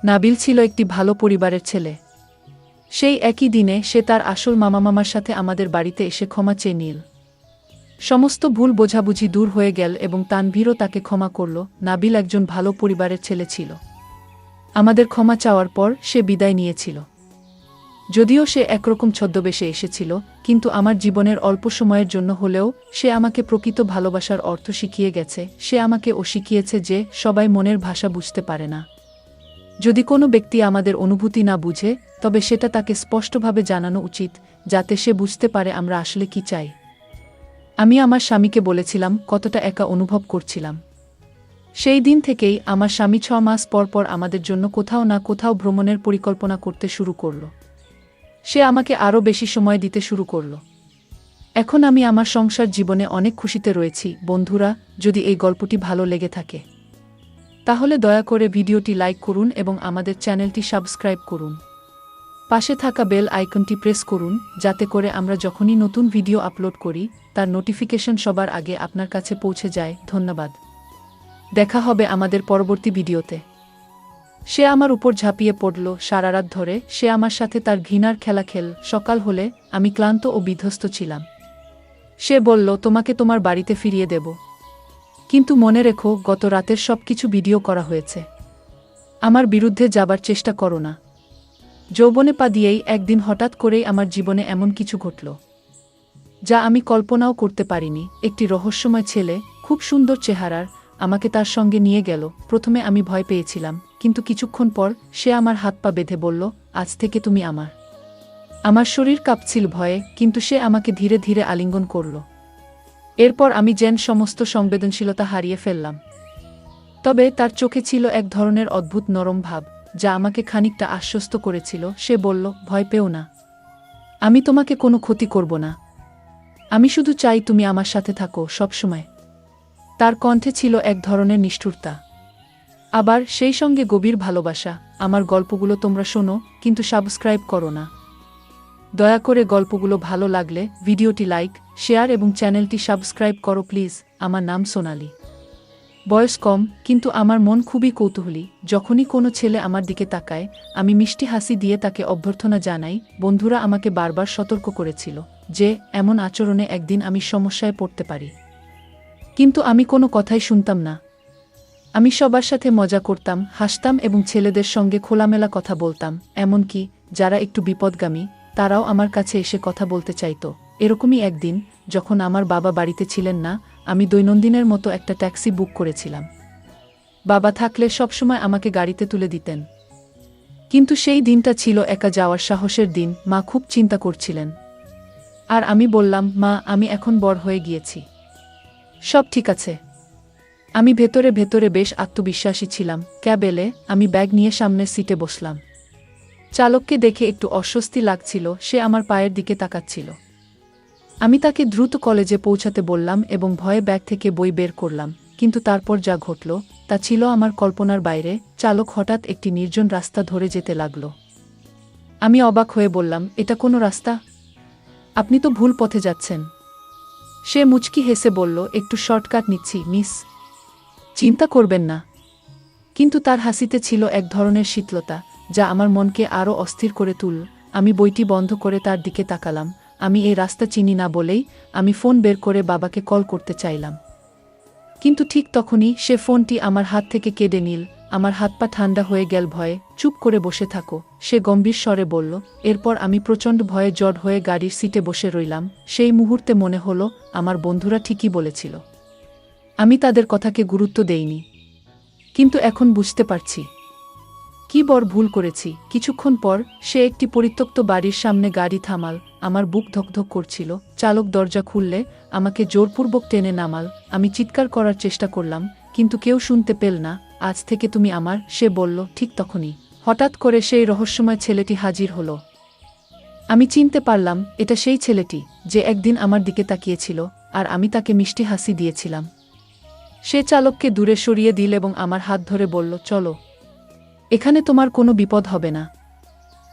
নাবিল ছিল একটি ভালো পরিবারের ছেলে। সেই একই দিনে সে তার আসল মামা মামার সাথে আমাদের বাড়িতে এসে ক্ষমা চেয়ে নিল। সমস্ত ভুল বোঝাবুঝি দূর হয়ে গেল এবং তানভীরও তাকে ক্ষমা করল। নাবিল একজন ভালো পরিবারের ছেলে ছিল। আমাদের ক্ষমা চাওয়ার পর সে বিদায় নিয়েছিল। যদিও সে একরকম ছদ্মবেশে এসেছিল, কিন্তু আমার জীবনের অল্প সময়ের জন্য হলেও সে আমাকে প্রকৃত ভালোবাসার অর্থ শিখিয়ে গেছে। সে আমাকে শিখিয়েছে যে সবাই মনের ভাষা বুঝতে পারে না। যদি কোনো ব্যক্তি আমাদের অনুভূতি না বুঝে, তবে সেটা তাকে স্পষ্টভাবে জানানো উচিত, যাতে সে বুঝতে পারে আমরা আসলে কি চাই। আমি আমার স্বামীকে বলেছিলাম কতটা একা অনুভব করছিলাম। সেই দিন থেকেই আমার স্বামী 6 মাস পর পর আমাদের জন্য কোথাও না কোথাও ভ্রমণের পরিকল্পনা করতে শুরু করল। সে আমাকে আরও বেশি সময় দিতে শুরু করল। এখন আমি আমার সংসার জীবনে অনেক খুশিতে রয়েছি। বন্ধুরা, যদি এই গল্পটি ভালো লেগে থাকে তাহলে দয়া করে ভিডিওটি লাইক করুন এবং আমাদের চ্যানেলটি সাবস্ক্রাইব করুন। পাশে থাকা বেল আইকনটি প্রেস করুন যাতে করে আমরা যখনই নতুন ভিডিও আপলোড করি তার নোটিফিকেশন সবার আগে আপনার কাছে পৌঁছে যায়। ধন্যবাদ। দেখা হবে আমাদের পরবর্তী ভিডিওতে। সে আমার উপর ঝাঁপিয়ে পড়ল। সারা রাত ধরে সে আমার সাথে তার ঘৃণার খেলা খেল। সকাল হলে আমি ক্লান্ত ও বিধ্বস্ত ছিলাম। সে বলল, তোমাকে তোমার বাড়িতে ফিরিয়ে দেব, কিন্তু মনে রেখো গত রাতের সব কিছু ভিডিও করা হয়েছে। আমার বিরুদ্ধে যাবার চেষ্টা করো না। যৌবনে পা দিয়েই একদিন হঠাৎ করেই আমার জীবনে এমন কিছু ঘটল যা আমি কল্পনাও করতে পারিনি। একটি রহস্যময় ছেলে, খুব সুন্দর চেহারার, আমাকে তার সঙ্গে নিয়ে গেল। প্রথমে আমি ভয় পেয়েছিলাম, কিন্তু কিছুক্ষণ পর সে আমার হাত পা বেঁধে বলল, আজ থেকে তুমি আমার। আমার শরীর কাঁপছিল ভয়ে, কিন্তু সে আমাকে ধীরে ধীরে আলিঙ্গন করল। এরপর আমি যেন সমস্ত সংবেদনশীলতা হারিয়ে ফেললাম। তবে তার চোখে ছিল এক ধরনের অদ্ভুত নরম ভাব যা আমাকে খানিকটা আশ্বস্ত করেছিল। সে বলল, ভয় পেও না, আমি তোমাকে কোনো ক্ষতি করব না। আমি শুধু চাই তুমি আমার সাথে থাকো সবসময়। তার কণ্ঠে ছিল এক ধরনের নিষ্ঠুরতা, আবার সেই সঙ্গে গভীর ভালোবাসা। আমার গল্পগুলো তোমরা শোনো, কিন্তু সাবস্ক্রাইব করো না। দয়া করে গল্পগুলো ভালো লাগলে ভিডিওটি লাইক, শেয়ার এবং চ্যানেলটি সাবস্ক্রাইব করো প্লিজ। আমার নাম সোনালি। বয়স কম, কিন্তু আমার মন খুবই কৌতূহলী। যখনই কোনো ছেলে আমার দিকে তাকায় আমি মিষ্টি হাসি দিয়ে তাকে অভ্যর্থনা জানাই। বন্ধুরা আমাকে বারবার সতর্ক করেছিল যে এমন আচরণে একদিন আমি সমস্যায় পড়তে পারি, কিন্তু আমি কোনো কথাই শুনতাম না। আমি সবার সাথে মজা করতাম, হাসতাম এবং ছেলেদের সঙ্গে খোলামেলা কথা বলতাম। এমনকি যারা একটু বিপদগামী তারাও আমার কাছে এসে কথা বলতে চাইত। এরকমই একদিন, যখন আমার বাবা বাড়িতে ছিলেন না, আমি দৈনন্দিনের মতো একটা ট্যাক্সি বুক করেছিলাম। বাবা থাকলে সবসময় আমাকে গাড়িতে তুলে দিতেন, কিন্তু সেই দিনটা ছিল একা যাওয়ার সাহসের দিন। মা খুব চিন্তা করছিলেন, আর আমি বললাম, মা, আমি এখন বড় হয়ে গিয়েছি, সব ঠিক আছে। আমি ভেতরে ভেতরে বেশ আত্মবিশ্বাসী ছিলাম। ক্যাব এলে আমি ব্যাগ নিয়ে সামনের সিটে বসলাম। চালককে দেখে একটু অস্বস্তি লাগছিল। সে আমার পায়ের দিকে তাকাচ্ছিল। আমি তাকে দ্রুত কলেজে পৌঁছাতে বললাম এবং ভয়ে ব্যাগ থেকে বই বের করলাম। কিন্তু তারপর যা ঘটল তা ছিল আমার কল্পনার বাইরে। চালক হঠাৎ একটি নির্জন রাস্তা ধরে যেতে লাগল। আমি অবাক হয়ে বললাম, এটা কোনো রাস্তা? আপনি তো ভুল পথে যাচ্ছেন। সে মুচকি হেসে বলল, একটু শর্টকাট নিচ্ছি মিস, চিন্তা করবেন না। কিন্তু তার হাসিতে ছিল এক ধরনের শীতলতা যা আমার মনকে আরও অস্থির করে তুলল। আমি বইটি বন্ধ করে তার দিকে তাকালাম। আমি এই রাস্তা চিনি না বলেই আমি ফোন বের করে বাবাকে কল করতে চাইলাম, কিন্তু ঠিক তখনই সে ফোনটি আমার হাত থেকে কেড়ে নিল। আমার হাত পা ঠান্ডা হয়ে গেল। ভয়ে, চুপ করে বসে থাকো, সে গম্ভীর স্বরে বলল। এরপর আমি প্রচণ্ড ভয়ে জড় হয়ে গাড়ির সিটে বসে রইলাম। সেই মুহূর্তে মনে হলো আমার বন্ধুরা ঠিকই বলেছিল। আমি তাদের কথাকে গুরুত্ব দেইনি, কিন্তু এখন বুঝতে পারছি কি বড় ভুল করেছি। কিছুক্ষণ পর সে একটি পরিত্যক্ত বাড়ির সামনে গাড়ি থামাল। আমার বুক ধকধক করছিল। চালক দরজা খুললে আমাকে জোরপূর্বক টেনে নামাল। আমি চিৎকার করার চেষ্টা করলাম, কিন্তু কেউ শুনতে পেল না। আজ থেকে তুমি আমার, সে বলল। ঠিক তখনই হঠাৎ করে সেই রহস্যময় ছেলেটি হাজির হলো। আমি চিনতে পারলাম এটা সেই ছেলেটি যে একদিন আমার দিকে তাকিয়েছিল, আর আমি তাকে মিষ্টি হাসি দিয়েছিলাম। সে চালককে দূরে সরিয়ে দিল এবং আমার হাত ধরে বলল, চলো, এখানে তোমার কোনো বিপদ হবে না।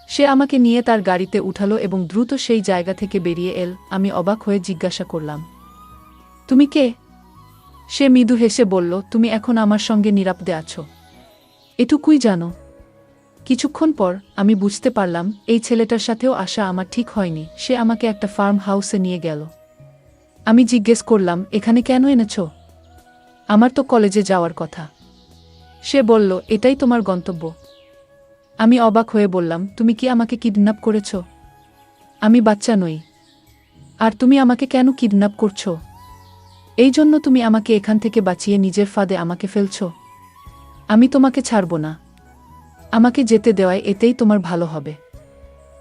সে আমাকে নিয়ে তার গাড়িতে উঠালো এবং দ্রুত সেই জায়গা থেকে বেরিয়ে এল। আমি অবাক হয়ে জিজ্ঞাসা করলাম, তুমি কে? সে মৃদু হেসে বলল, তুমি এখন আমার সঙ্গে নিরাপদে আছো, এটুকুই জানো। কিছুক্ষণ পর আমি বুঝতে পারলাম এই ছেলেটার সাথেও আসা আমার ঠিক হয়নি। সে আমাকে একটা ফার্ম হাউসে নিয়ে গেল। আমি জিজ্ঞেস করলাম, এখানে কেন এনেছো? আমার তো কলেজে যাওয়ার কথা। সে বলল, এটাই তোমার গন্তব্য। আমি অবাক হয়ে বললাম, তুমি কি আমাকে কিডন্যাপ করেছ? আমি বাচ্চা নই। আর তুমি আমাকে কেন কিডন্যাপ করছো? এই জন্য তুমি আমাকে এখান থেকে বাঁচিয়ে নিজের ফাঁদে আমাকে ফেলছ? আমি তোমাকে ছাড়ব না। আমাকে যেতে দেওয়ায় এতেই তোমার ভালো হবে।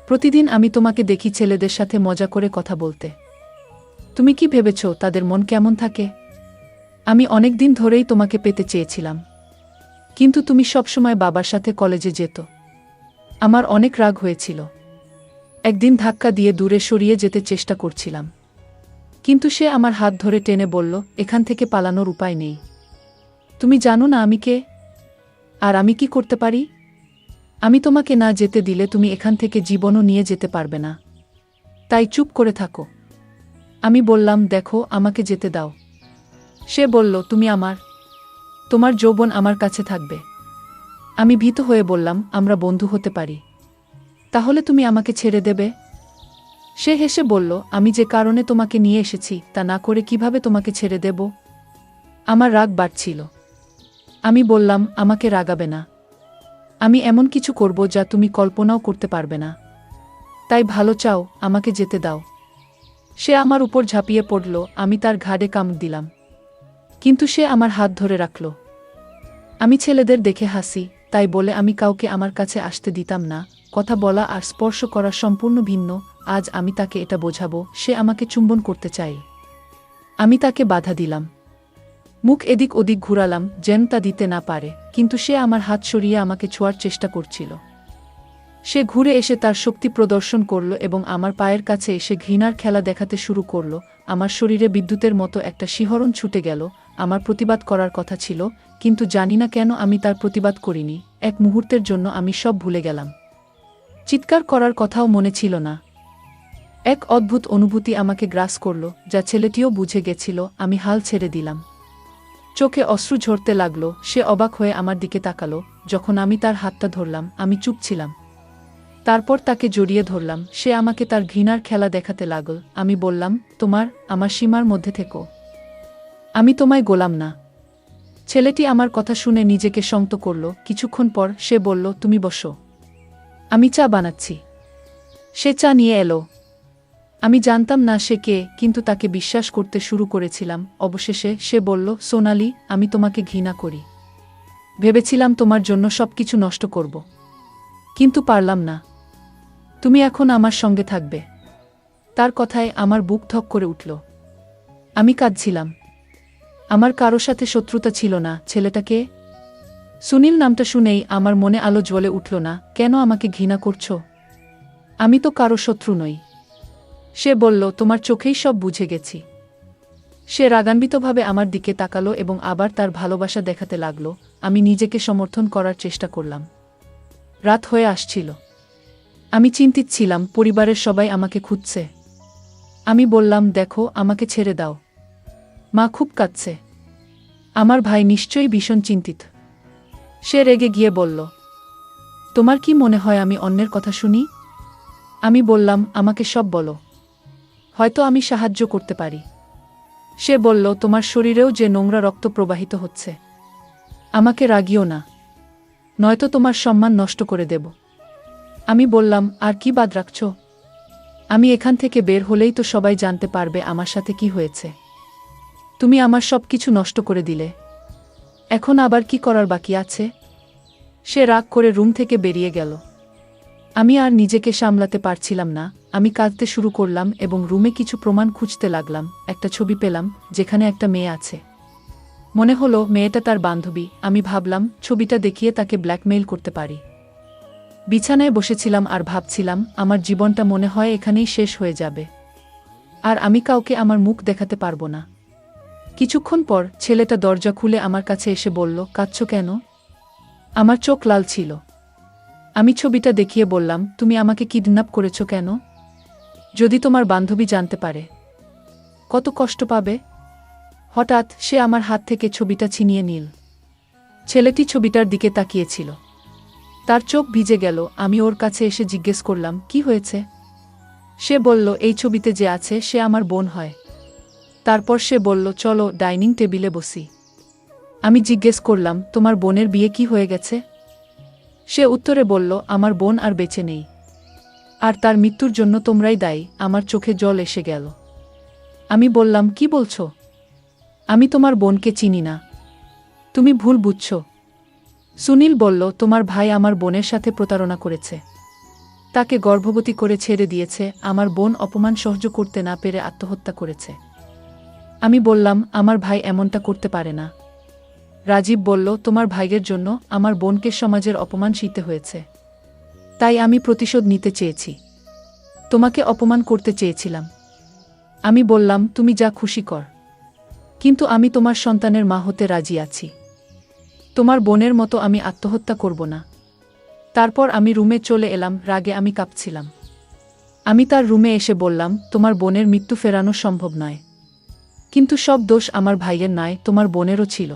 প্রতিদিন আমি তোমাকে দেখি ছেলেদের সাথে মজা করে কথা বলতে। তুমি কি ভেবেছ তাদের মন কেমন থাকে? আমি অনেক দিন ধরেই তোমাকে পেতে চেয়েছিলাম, কিন্তু তুমি সবসময় বাবার সাথে কলেজে যেত। আমার অনেক রাগ হয়েছিল। একদিন ধাক্কা দিয়ে দূরে সরিয়ে যেতে চেষ্টা করছিলাম, কিন্তু সে আমার হাত ধরে টেনে বলল, এখান থেকে পালানোর উপায় নেই। তুমি জানো না আমি কে, আর আমি কি করতে পারি? আমি তোমাকে না যেতে দিলে তুমি এখান থেকে জীবনও নিয়ে যেতে পারবে না, তাই চুপ করে থাকো। আমি বললাম, দেখো, আমাকে যেতে দাও। সে বলল, তুমি তোমার যৌবন আমার কাছে থাকবে। আমি ভীত হয়ে বললাম, আমরা বন্ধু হতে পারি। তাহলে তুমি আমাকে ছেড়ে দেবে? সে হেসে বলল, আমি যে কারণে তোমাকে নিয়ে এসেছি তা না করে কিভাবে তোমাকে ছেড়ে দেব? আমার রাগ বাড়ছিল। আমি বললাম, আমাকে রাগাবে না। আমি এমন কিছু করব যা তুমি কল্পনাও করতে পারবে না। তাই ভালো চাও, আমাকে যেতে দাও। সে আমার উপর ঝাঁপিয়ে পড়ল। আমি তার ঘাড়ে কামড় দিলাম, কিন্তু সে আমার হাত ধরে রাখল। আমি ছেলেদের দেখে হাসি, তাই বলে আমি কাউকে আমার কাছে আসতে দিতাম না। কথা বলা আর স্পর্শ করা সম্পূর্ণ ভিন্ন। আজ আমি তাকে এটা বোঝাবো, সে আমাকে চুম্বন করতে চায়। আমি তাকে বাধা দিলাম, মুখ এদিক ওদিক ঘুরালাম যেন তা দিতে না পারে, কিন্তু সে আমার হাত সরিয়ে আমাকে ছোঁয়ার চেষ্টা করছিল। সে ঘুরে এসে তার শক্তি প্রদর্শন করল এবং আমার পায়ের কাছে এসে ঘৃণার খেলা দেখাতে শুরু করল। আমার শরীরে বিদ্যুতের মতো একটা শিহরণ ছুটে গেল। আমার প্রতিবাদ করার কথা ছিল, কিন্তু জানি না কেন আমি তার প্রতিবাদ করিনি। এক মুহূর্তের জন্য আমি সব ভুলে গেলাম। চিৎকার করার কথাও মনে ছিল না। এক অদ্ভুত অনুভূতি আমাকে গ্রাস করল, যা ছেলেটিও বুঝে গেছিল। আমি হাল ছেড়ে দিলাম। চোখে অশ্রু ঝরতে লাগল। সে অবাক হয়ে আমার দিকে তাকালো। যখন আমি তার হাতটা ধরলাম, আমি চুপ ছিলাম। তারপর তাকে জড়িয়ে ধরলাম। সে আমাকে তার ঘৃণার খেলা দেখাতে লাগল। আমি বললাম, আমার সীমার মধ্যে থেকো। আমি তোমায় গোলাম না। ছেলেটি আমার কথা শুনে নিজেকে শক্ত করল। কিছুক্ষণ পর সে বলল, তুমি বসো, আমি চা বানাচ্ছি। সে চা নিয়ে এলো। আমি জানতাম না সে কে, কিন্তু তাকে বিশ্বাস করতে শুরু করেছিলাম। অবশেষে সে বলল, সোনালি, আমি তোমাকে ঘৃণা করি। ভেবেছিলাম তোমার জন্য সবকিছু নষ্ট করব, কিন্তু পারলাম না। তুমি এখন আমার সঙ্গে থাকবে। তার কথায় আমার বুক ধক করে উঠল। আমি কাঁদছিলাম। আমার কারো সাথে শত্রুতা ছিল না। ছেলেটাকে সুনীল নামটা শুনেই আমার মনে আলো জ্বলে উঠল না। কেন আমাকে ঘৃণা করছো? আমি তো কারো শত্রু নই। সে বলল, তোমার চোখেই সব বুঝে গেছি। সে রাগান্বিতভাবে আমার দিকে তাকালো এবং আবার তার ভালোবাসা দেখাতে লাগল। আমি নিজেকে সমর্থন করার চেষ্টা করলাম। রাত হয়ে আসছিল। আমি চিন্তিত ছিলাম, পরিবারের সবাই আমাকে খুঁজছে। আমি বললাম, দেখো, আমাকে ছেড়ে দাও। মা খুব কাঁদছে। আমার ভাই নিশ্চয়ই ভীষণ চিন্তিত। সে রেগে গিয়ে বলল, তোমার কি মনে হয় আমি অন্যের কথা শুনি? আমি বললাম, আমাকে সব বলো, হয়তো আমি সাহায্য করতে পারি। সে বলল, তোমার শরীরেও যে নোংরা রক্ত প্রবাহিত হচ্ছে। আমাকে রাগিও না, নয়তো তোমার সম্মান নষ্ট করে দেব। আমি বললাম, আর কি বাদ রাখছ? আমি এখান থেকে বের হলেই তো সবাই জানতে পারবে আমার সাথে কি হয়েছে। তুমি আমার সব কিছু নষ্ট করে দিলে। এখন আবার কি করার বাকি আছে? সে রাগ করে রুম থেকে বেরিয়ে গেল। আমি আর নিজেকে সামলাতে পারছিলাম না। আমি কাঁদতে শুরু করলাম এবং রুমে কিছু প্রমাণ খুঁজতে লাগলাম। একটা ছবি পেলাম যেখানে একটা মেয়ে আছে। মনে হলো মেয়েটা তার বান্ধবী। আমি ভাবলাম, ছবিটা দেখিয়ে তাকে ব্ল্যাকমেইল করতে পারি। বিছানায় বসেছিলাম আর ভাবছিলাম, আমার জীবনটা মনে হয় এখানেই শেষ হয়ে যাবে, আর আমি কাউকে আমার মুখ দেখাতে পারবো না। কিছুক্ষণ পর ছেলেটা দরজা খুলে আমার কাছে এসে বলল, কাঁদছো কেন? আমার চোখ লাল ছিল। আমি ছবিটা দেখিয়ে বললাম, তুমি আমাকে কিডন্যাপ করেছো কেন? যদি তোমার বান্ধবী জানতে পারে, কত কষ্ট পাবে। হঠাৎ সে আমার হাত থেকে ছবিটা ছিনিয়ে নিল। ছেলেটি ছবিটার দিকে তাকিয়েছিল। তার চোখ ভিজে গেল। আমি ওর কাছে এসে জিজ্ঞেস করলাম, কি হয়েছে? সে বলল, এই ছবিতে যে আছে সে আমার বোন হয়। তারপর সে বলল, চলো ডাইনিং টেবিলে বসি। আমি জিজ্ঞেস করলাম, তোমার বোনের বিয়ে কি হয়ে গেছে? সে উত্তরে বলল, আমার বোন আর বেঁচে নেই, আর তার মৃত্যুর জন্য তোমরাই দায়ী। আমার চোখে জল এসে গেল। আমি বললাম, কি বলছো? আমি তোমার বোনকে চিনি না। তুমি ভুল বুঝছ। সুনীল বলল, তোমার ভাই আমার বোনের সাথে প্রতারণা করেছে। তাকে গর্ভবতী করে ছেড়ে দিয়েছে। আমার বোন অপমান সহ্য করতে না পেরে আত্মহত্যা করেছে। আমি বললাম, আমার ভাই এমনটা করতে পারে না। রাজীব বলল, তোমার ভাইয়ের জন্য আমার বোনকে সমাজের অপমান সইতে হয়েছে। তাই আমি প্রতিশোধ নিতে চেয়েছি। তোমাকে অপমান করতে চেয়েছিলাম। আমি বললাম, তুমি যা খুশি কর, কিন্তু আমি তোমার সন্তানের মা হতে রাজি আছি। তোমার বোনের মতো আমি আত্মহত্যা করব না। তারপর আমি রুমে চলে এলাম, রাগে আমি কাঁপছিলাম। আমি তার রুমে এসে বললাম, তোমার বোনের মৃত্যু ফেরানো সম্ভব নয়, কিন্তু সব দোষ আমার ভাইয়ের নয়, তোমার বোনেরও ছিল।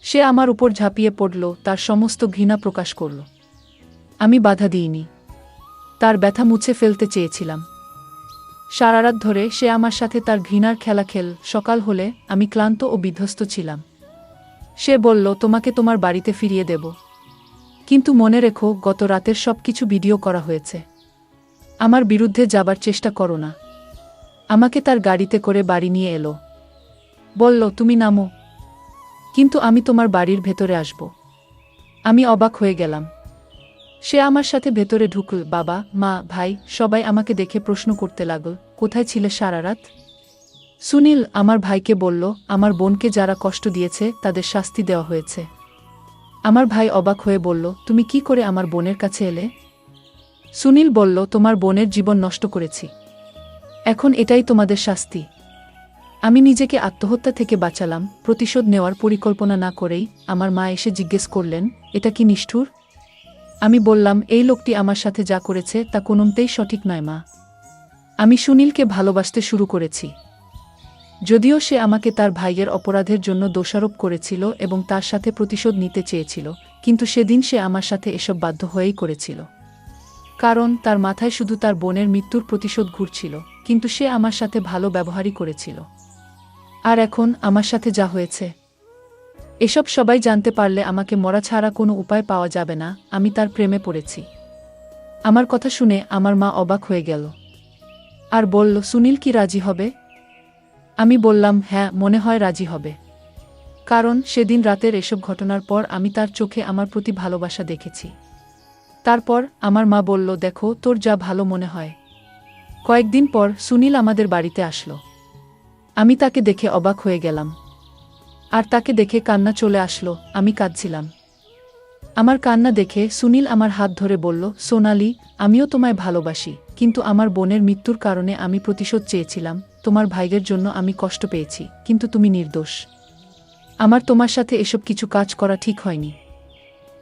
সে আমার উপর ঝাঁপিয়ে পড়ল, তার সমস্ত ঘৃণা প্রকাশ করল। আমি বাধা দিইনি, তার ব্যথা মুছে ফেলতে চেয়েছিলাম। সারা রাত ধরে সে আমার সাথে তার ঘৃণার খেলা খেল। সকাল হলে আমি ক্লান্ত ও বিধ্বস্ত ছিলাম। সে বলল, তোমাকে তোমার বাড়িতে ফিরিয়ে দেব, কিন্তু মনে রেখো, গত রাতের সব কিছু ভিডিও করা হয়েছে। আমার বিরুদ্ধে যাবার চেষ্টা করো না। আমাকে তার গাড়িতে করে বাড়ি নিয়ে এলো। বলল, তুমি নামো, কিন্তু আমি তোমার বাড়ির ভেতরে আসব। আমি অবাক হয়ে গেলাম। সে আমার সাথে ভেতরে ঢুকল। বাবা, মা, ভাই সবাই আমাকে দেখে প্রশ্ন করতে লাগল, কোথায় ছিলে সারা রাত? সুনীল আমার ভাইকে বলল, আমার বোনকে যারা কষ্ট দিয়েছে তাদের শাস্তি দেওয়া হয়েছে। আমার ভাই অবাক হয়ে বলল, তুমি কি করে আমার বোনের কাছে এলে? সুনীল বলল, তোমার বোনের জীবন নষ্ট করেছি, এখন এটাই তোমাদের শাস্তি। আমি নিজেকে আত্মহত্যা থেকে বাঁচালাম, প্রতিশোধ নেওয়ার পরিকল্পনা না করেই। আমার মা এসে জিজ্ঞেস করলেন, এটা কি নিষ্ঠুর? আমি বললাম, এই লোকটি আমার সাথে যা করেছে তা কোনোমতেই সঠিক নয় মা। আমি সুনীলকে ভালোবাসতে শুরু করেছি। যদিও সে আমাকে তার ভাইয়ের অপরাধের জন্য দোষারোপ করেছিল এবং তার সাথে প্রতিশোধ নিতে চেয়েছিল, কিন্তু সেদিন সে আমার সাথে এসব বাধ্য হয়েই করেছিল। কারণ তার মাথায় শুধু তার বোনের মৃত্যুর প্রতিশোধ ঘুরছিল, কিন্তু সে আমার সাথে ভালো ব্যবহারই করেছিল। আর এখন আমার সাথে যা হয়েছে, এসব সবাই জানতে পারলে আমাকে মরা ছাড়া কোনো উপায় পাওয়া যাবে না। আমি তার প্রেমে পড়েছি। আমার কথা শুনে আমার মা অবাক হয়ে গেল আর বলল, সুনীল কি রাজি হবে? আমি বললাম, হ্যাঁ, মনে হয় রাজি হবে। কারণ সেদিন রাতের এসব ঘটনার পর আমি তার চোখে আমার প্রতি ভালোবাসা দেখেছি। তারপর আমার মা বলল, দেখো, তোর যা ভালো মনে হয়। কয়েকদিন পর সুনীল আমাদের বাড়িতে আসলো। আমি তাকে দেখে অবাক হয়ে গেলাম, আর তাকে দেখে কান্না চলে আসলো। আমি কাঁদছিলাম। আমার কান্না দেখে সুনীল আমার হাত ধরে বলল, সোনালি, আমিও তোমায় ভালোবাসি, কিন্তু আমার বোনের মৃত্যুর কারণে আমি প্রতিশোধ চেয়েছিলাম। তোমার ভাইয়ের জন্য আমি কষ্ট পেয়েছি, কিন্তু তুমি নির্দোষ। আমার তোমার সাথে এসব কিছু কাজ করা ঠিক হয়নি।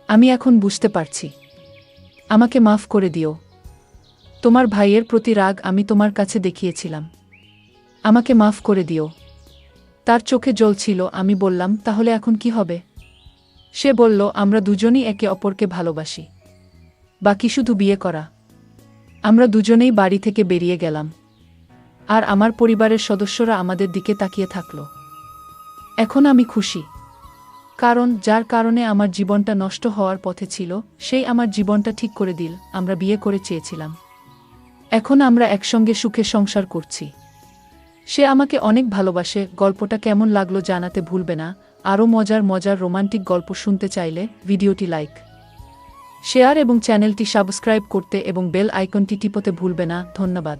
আমি এখন বুঝতে পারছি। আমাকে মাফ করে দিও। তোমার ভাইয়ের প্রতি রাগ আমি তোমার কাছে দেখিয়েছিলাম। আমাকে মাফ করে দিও। তার চোখে জল ছিল। আমি বললাম, তাহলে এখন কি হবে? সে বলল, আমরা দুজনেই একে অপরকে ভালোবাসি, বাকি শুধু বিয়ে করা। আমরা দুজনেই বাড়ি থেকে বেরিয়ে গেলাম, আর আমার পরিবারের সদস্যরা আমাদের দিকে তাকিয়ে থাকল। এখন আমি খুশি, কারণ যার কারণে আমার জীবনটা নষ্ট হওয়ার পথে ছিল, সেই আমার জীবনটা ঠিক করে দিল। আমরা বিয়ে করে চেয়েছিলাম, এখন আমরা একসঙ্গে সুখে সংসার করছি। সে আমাকে অনেক ভালোবাসে। গল্পটা কেমন লাগলো জানাতে ভুলবে না। আরও মজার মজার রোমান্টিক গল্প শুনতে চাইলে ভিডিওটি লাইক, শেয়ার এবং চ্যানেলটি সাবস্ক্রাইব করতে এবং বেল আইকনটি টিপতে ভুলবে না। ধন্যবাদ।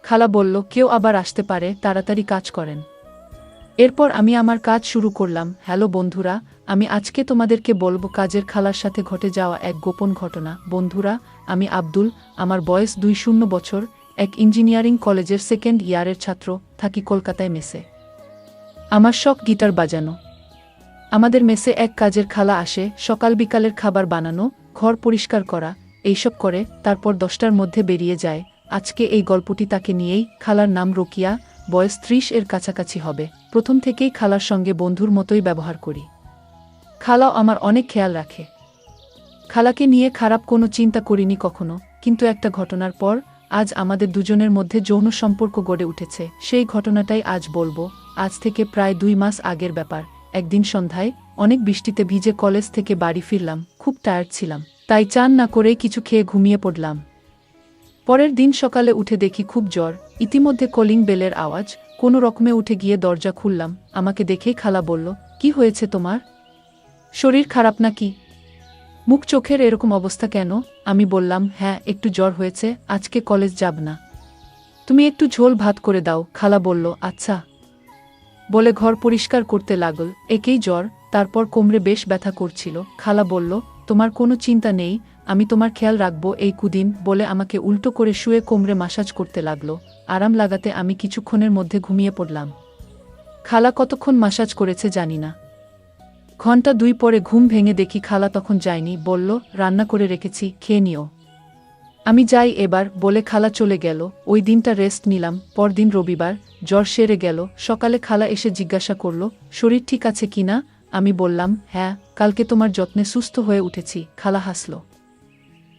খালা বলল, কেউ আবার আসতে পারে, তাড়াতাড়ি কাজ করেন। এরপর আমি আমার কাজ শুরু করলাম। হ্যালো বন্ধুরা, আমি আজকে তোমাদেরকে বলবো কাজের খালার সাথে ঘটে যাওয়া এক গোপন ঘটনা। বন্ধুরা, আমি আব্দুল, আমার বয়স 20 বছর, এক ইঞ্জিনিয়ারিং কলেজের সেকেন্ড ইয়ারের ছাত্র, থাকি কলকাতায় মেসে। আমার শখ গিটার বাজানো। আমাদের মেসে এক কাজের খালা আসে, সকাল বিকালের খাবার বানানো, ঘর পরিষ্কার করা, এইসব করে তারপর 10টার মধ্যে বেরিয়ে যায়। আজকে এই গল্পটি তাকে নিয়েই। খালার নাম রোকিয়া, বয়স 30 এর কাছাকাছি হবে। প্রথম থেকেই খালার সঙ্গে বন্ধুর মতোই ব্যবহার করি। খালাও আমার অনেক খেয়াল রাখে। খালাকে নিয়ে খারাপ কোনো চিন্তা করিনি কখনো, কিন্তু একটা ঘটনার পর আজ আমাদের দুজনের মধ্যে যৌন সম্পর্ক গড়ে উঠেছে। সেই ঘটনাটাই আজ বলবো। আজ থেকে প্রায় 2 মাস আগের ব্যাপার। একদিন সন্ধ্যায় অনেক বৃষ্টিতে ভিজে কলেজ থেকে বাড়ি ফিরলাম। খুব টায়ার্ড ছিলাম, তাই চান না করেই কিছু খেয়ে ঘুমিয়ে পড়লাম। পরের দিন সকালে উঠে দেখি খুব জ্বর। ইতিমধ্যে কলিং বেলের আওয়াজ। কোনো রকমে উঠে গিয়ে দরজা খুললাম। আমাকে দেখেই খালা বলল, কি হয়েছে তোমার? শরীর খারাপ নাকি? মুখ চোখের এরকম অবস্থা কেন? আমি বললাম, হ্যাঁ, একটু জ্বর হয়েছে, আজকে কলেজ যাব না। তুমি একটু ঝোল ভাত করে দাও। খালা বলল, আচ্ছা। বলে ঘর পরিষ্কার করতে লাগল। একেই জ্বর, তারপর কোমরে বেশ ব্যথা করছিল। খালা বলল, তোমার কোনো চিন্তা নেই, আমি তোমার খেয়াল রাখবো এই কুদিন, বলে আমাকে উল্টো করে শুয়ে কোমরে মাসাজ করতে লাগলো। আরাম লাগাতে আমি কিছুক্ষণের মধ্যে ঘুমিয়ে পড়লাম। খালা কতক্ষণ মাসাজ করেছে জানি না। ঘন্টা 2 পরে ঘুম ভেঙে দেখি খালা তখন যায়নি, বলল, রান্না করে রেখেছি, খেয়ে নিও। আমি যাই এবার, বলে খালা চলে গেল। ওই দিনটা রেস্ট নিলাম। পরদিন রবিবার, জ্বর সেরে গেল। সকালে খালা এসে জিজ্ঞাসা করল, শরীর ঠিক আছে কিনা? আমি বললাম, হ্যাঁ, কালকে তোমার যত্নে সুস্থ হয়ে উঠেছি। খালা হাসল।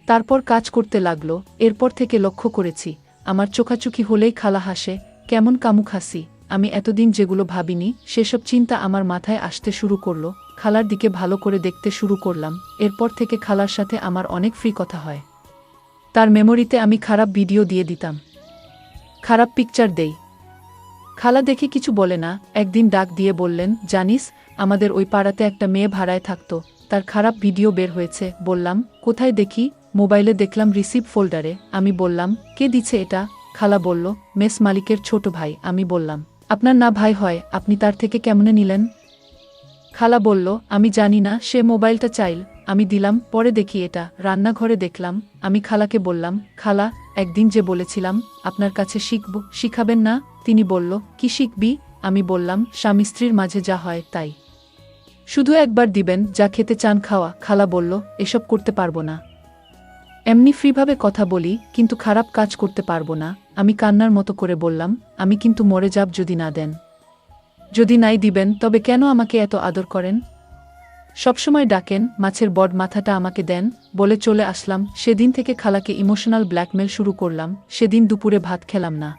তারপর কাজ করতে লাগল। এরপর থেকে লক্ষ্য করেছি, আমার চোখাচোখি হলেই খালা হাসে, কেমন কামুক হাসি। আমি এতদিন যেগুলো ভাবিনি সেসব চিন্তা আমার মাথায় আসতে শুরু করলো। খালার দিকে ভালো করে দেখতে শুরু করলাম। এরপর থেকে খালার সাথে আমার অনেক ফ্রি কথা হয়। তার মেমোরিতে আমি খারাপ ভিডিও দিয়ে দিতাম, খারাপ পিকচার দেই। খালা দেখে কিছু বলে না। একদিন ডাক দিয়ে বললেন, জানিস, আমাদের ওই পাড়াতে একটা মেয়ে ভাড়ায় থাকতো, তার খারাপ ভিডিও বের হয়েছে। বললাম, কোথায় দেখি? মোবাইলে দেখলাম রিসিভ ফোল্ডারে। আমি বললাম, কে দিছে এটা? খালা বলল, মেস মালিকের ছোট ভাই। আমি বললাম, আপনার না ভাই হয়, আপনি তার থেকে কেমনে নিলেন? খালা বলল, আমি জানি না, সে মোবাইলটা চাইল, আমি দিলাম। পরে দেখি এটা রান্নাঘরে দেখলাম। আমি খালাকে বললাম, খালা, একদিন যে বলেছিলাম আপনার কাছে শিখব, শিখাবেন না? তিনি বলল, কি শিখবি? আমি বললাম, স্বামী স্ত্রীর মাঝে যা হয় তাই, শুধু একবার দিবেন, যা খেতে চান খাওয়া। খালা বলল, এসব করতে পারবো না। এমনি ফ্রিভাবে কথা বলি, কিন্তু খারাপ কাজ করতে পারবো না। আমি কান্নার মতো করে বললাম, আমি কিন্তু মরে যাব যদি না দেন। যদি নাই দিবেন, তবে কেন আমাকে এত আদর করেন? সবসময় ডাকেন, মাছের বড মাথাটা আমাকে দেন, বলে চলে আসলাম। সেদিন থেকে খালাকে ইমোশনাল ব্ল্যাকমেল শুরু করলাম। সেদিন দুপুরে ভাত খেলাম না।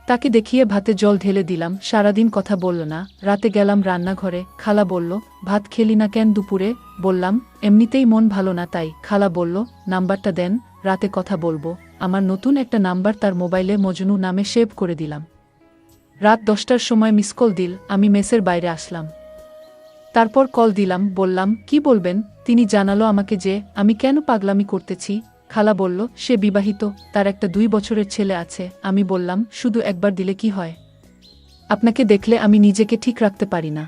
তাকে দেখিয়ে ভাতে জল ঢেলে দিলাম। সারাদিন কথা বলল না। রাতে গেলাম রান্নাঘরে। খালা বলল, ভাত খেলি না কেন দুপুরে? বললাম, এমনিতেই মন ভালো না তাই। খালা বলল, নাম্বারটা দেন, রাতে কথা বলবো। আমার নতুন একটা নাম্বার তার মোবাইলে মজনু নামে সেভ করে দিলাম। রাত 10টার সময় মিস কল দিল। আমি মেসের বাইরে আসলাম। তারপর কল দিলাম, বললাম, কি বলবেন? তিনি জানালো আমাকে যে আমি কেন পাগলামি করতেছি। খালা বলল, সে বিবাহিত, তার একটা 2 বছরের ছেলে আছে। আমি বললাম, শুধু একবার দিলে কি হয়? আপনাকে দেখলে আমি নিজেকে ঠিক রাখতে পারি না।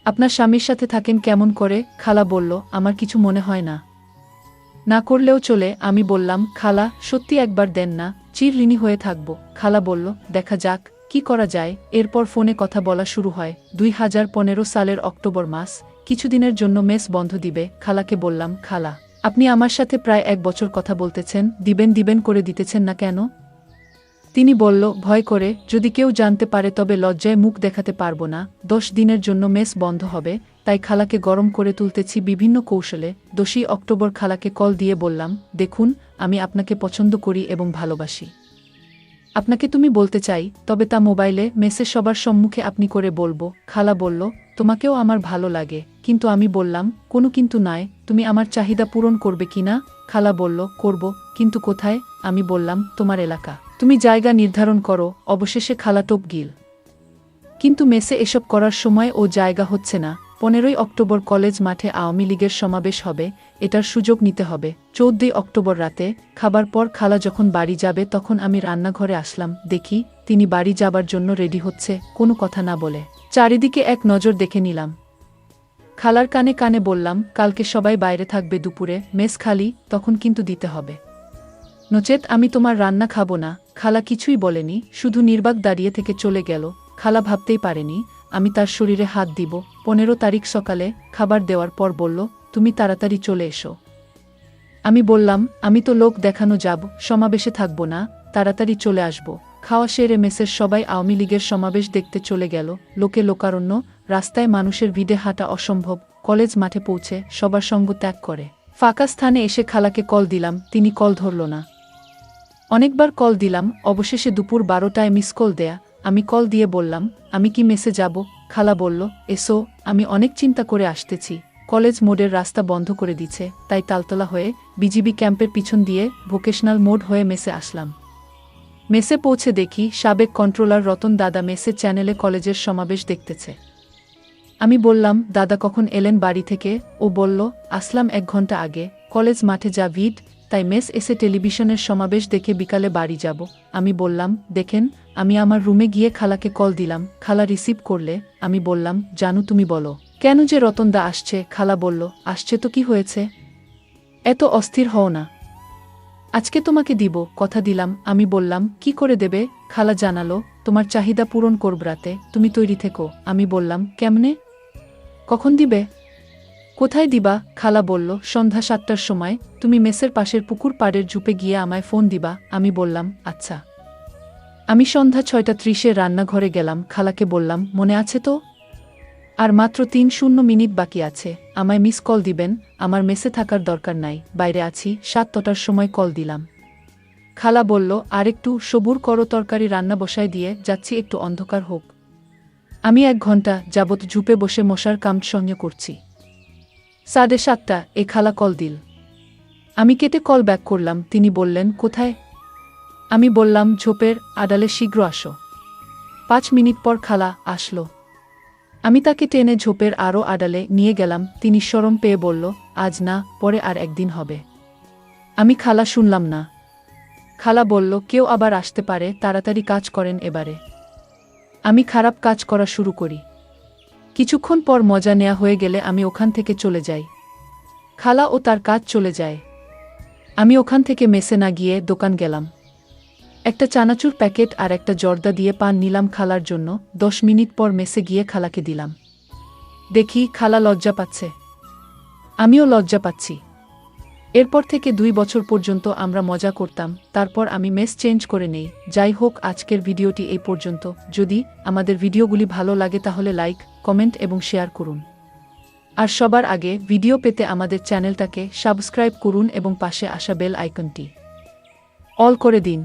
আপনার স্বামীর সাথে থাকেন কেমন করে? খালা বলল, আমার কিছু মনে হয় না, না করলেও চলে। আমি বললাম, খালা, সত্যি একবার দেন না, চির ঋণী হয়ে থাকব। খালা বলল, দেখা যাক কি করা যায়। এরপর ফোনে কথা বলা শুরু হয়। 2015 সালের অক্টোবর মাস। কিছুদিনের জন্য মেস বন্ধ দিবে। খালাকে বললাম, খালা, আপনি আমার সাথে প্রায় 1 বছর কথা বলতেছেন, দিবেন দিবেন করে দিতেছেন না কেন? তিনি বলল, ভয় করে, যদি কেউ জানতে পারে তবে লজ্জায় মুখ দেখাতে পারবো না। 10 দিনের জন্য মেস বন্ধ হবে, তাই খালাকে গরম করে তুলতেছি বিভিন্ন কৌশলে। 10ই অক্টোবর খালাকে কল দিয়ে বললাম, দেখুন, আমি আপনাকে পছন্দ করি এবং ভালোবাসি। আপনাকে তুমি বলতে চাই, তবে তা মোবাইলে, মেসে সবার সম্মুখে আপনি করে বলবো। খালা বলল, তোমাকেও আমার ভালো লাগে। কিন্তু আমি বললাম, কোনো কিন্তু নয়, তুমি আমার চাহিদা পূরণ করবে কিনা? খালা বলল, করব, কিন্তু কোথায়? আমি বললাম, তোমার এলাকা, তুমি জায়গা নির্ধারণ করো। অবশেষে খালা টোপ গিল। কিন্তু মেসে এসব করার সময় ও জায়গা হচ্ছে না। 15ই অক্টোবর কলেজ মাঠে আওয়ামী লীগের সমাবেশ হবে, এটার সুযোগ নিতে হবে। 14ই অক্টোবর রাতে খাবার পর খালা যখন বাড়ি যাবে তখন আমি রান্নাঘরে আসলাম। দেখি তিনি বাড়ি যাবার জন্য রেডি হচ্ছে, কোনো কথা না বলে। চারিদিকে এক নজর দেখে নিলাম। খালার কানে কানে বললাম, কালকে সবাই বাইরে থাকবে, দুপুরে মেস খালি, তখন কিন্তু দিতে হবে, নচেত আমি তোমার রান্না খাবো না। খালা কিছুই বলেনি, শুধু নির্বাক দাঁড়িয়ে থেকে চলে গেল। খালা ভাবতেই পারেনি আমি তার শরীরে হাত দিব। 15 তারিখ সকালে খাবার দেওয়ার পর বলল, তুমি তাড়াতাড়ি চলে এসো। আমি বললাম, আমি তো লোক দেখানো যাব, সমাবেশে থাকব না, তাড়াতাড়ি চলে আসব। খাওয়া সেরে মেসের সবাই আওয়ামী লীগের সমাবেশ দেখতে চলে গেল। লোকে লোকারণ্য, রাস্তায় মানুষের ভিড়ে হাঁটা অসম্ভব। কলেজ মাঠে পৌঁছে সবার সঙ্গ ত্যাগ করে ফাঁকা স্থানে এসে খালাকে কল দিলাম, তিনি কল ধরল না। অনেকবার কল দিলাম, অবশেষে দুপুর 12টায় মিস কল দেয়া। আমি কল দিয়ে বললাম, আমি কি মেসে যাব? খালা বলল, এসো, আমি অনেক চিন্তা করে আসতেছি। কলেজ মোড়ের রাস্তা বন্ধ করে দিচ্ছে, তাই তালতলা হয়ে বিজিবি ক্যাম্পের পিছন দিয়ে ভোকেশনাল মোড হয়ে মেসে আসলাম। মেসে পৌঁছে দেখি সাবেক কন্ট্রোলার রতন দাদা মেসের চ্যানেলে কলেজের সমাবেশ দেখতেছে। আমি বললাম, দাদা কখন এলেন বাড়ি থেকে? ও বলল, আসলাম 1 ঘন্টা আগে। কলেজ মাঠে যা ভিড়, তাই মেস এসে টেলিভিশনের সমাবেশ দেখে বিকালে বাড়ি যাব। আমি বললাম, দেখেন, আমি আমার রুমে গিয়ে খালাকে কল দিলাম। খালা রিসিভ করলে আমি বললাম, জানু তুমি বলো, কেন যে রতনদা আসছে? খালা বলল, আসছে তো কি হয়েছে, এত অস্থির হও না, আজকে তোমাকে দিব, কথা দিলাম। আমি বললাম, কি করে দেবে? খালা জানালো, তোমার চাহিদা পূরণ করব রাতে, তুমি তৈরি থেকো। আমি বললাম, কেমনে, কখন দিবে, কোথায় দিবা? খালা বলল, সন্ধ্যা 7টার সময় তুমি মেসের পাশের পুকুর পাড়ের ঝুপে গিয়ে আমায় ফোন দিবা। আমি বললাম, আচ্ছা। আমি সন্ধ্যা 6:30 রান্নাঘরে গেলাম, খালাকে বললাম, মনে আছে তো, আর মাত্র 3 মিনিট বাকি আছে, আমায় মিস কল দিবেন, আমার মেসে থাকার দরকার নাই, বাইরে আছি। 7টার সময় কল দিলাম। খালা বলল, আরেকটু সবুর করো, তরকারি রান্না বসায় দিয়ে যাচ্ছি, একটু অন্ধকার হোক। আমি 1 ঘন্টা যাবৎ ঝুপে বসে মশার কাম সঙ্গে করছি। 7:30 এ খালা কল দিল। আমি কেটে কল ব্যাক করলাম। তিনি বললেন, কোথায়? আমি বললাম, ঝোপের আড়ালে, শীঘ্র আসো। 5 মিনিট পর খালা আসলো। আমি তাকে টেনে ঝোপের আরও আড়ালে নিয়ে গেলাম। তিনি শরম পেয়ে বলল, আজ না, পরে আর একদিন হবে। আমি খালা শুনলাম না। খালা বলল, কেউ আবার আসতে পারে, তাড়াতাড়ি কাজ করেন এবারে। আমি খারাপ কাজ করা শুরু করি। কিছুক্ষণ পর মজা নেয়া হয়ে গেলে আমি ওখান থেকে চলে যাই। খালা ও তার কাজ চলে যায়। আমি ওখান থেকে মেসে না গিয়ে দোকান গেলাম। একটা চানাচুর প্যাকেট আর একটা জর্দা দিয়ে পান নিলাম খালার জন্য। 10 মিনিট পর মেসে গিয়ে খালাকে দিলাম। দেখি খালা লজ্জা পাচ্ছে, আমিও লজ্জা পাচ্ছি। এরপর থেকে 2 বছর পর্যন্ত আমরা মজা করতাম। তারপর আমি মেস চেঞ্জ করে নেই। যাই হোক, আজকের ভিডিওটি এই পর্যন্ত। যদি আমাদের ভিডিওগুলি ভালো লাগে তাহলে লাইক, কমেন্ট এবং শেয়ার করুন। আর সবার আগে ভিডিও পেতে আমাদের চ্যানেলটাকে সাবস্ক্রাইব করুন এবং পাশে আসা বেল আইকনটি অল করে দিন।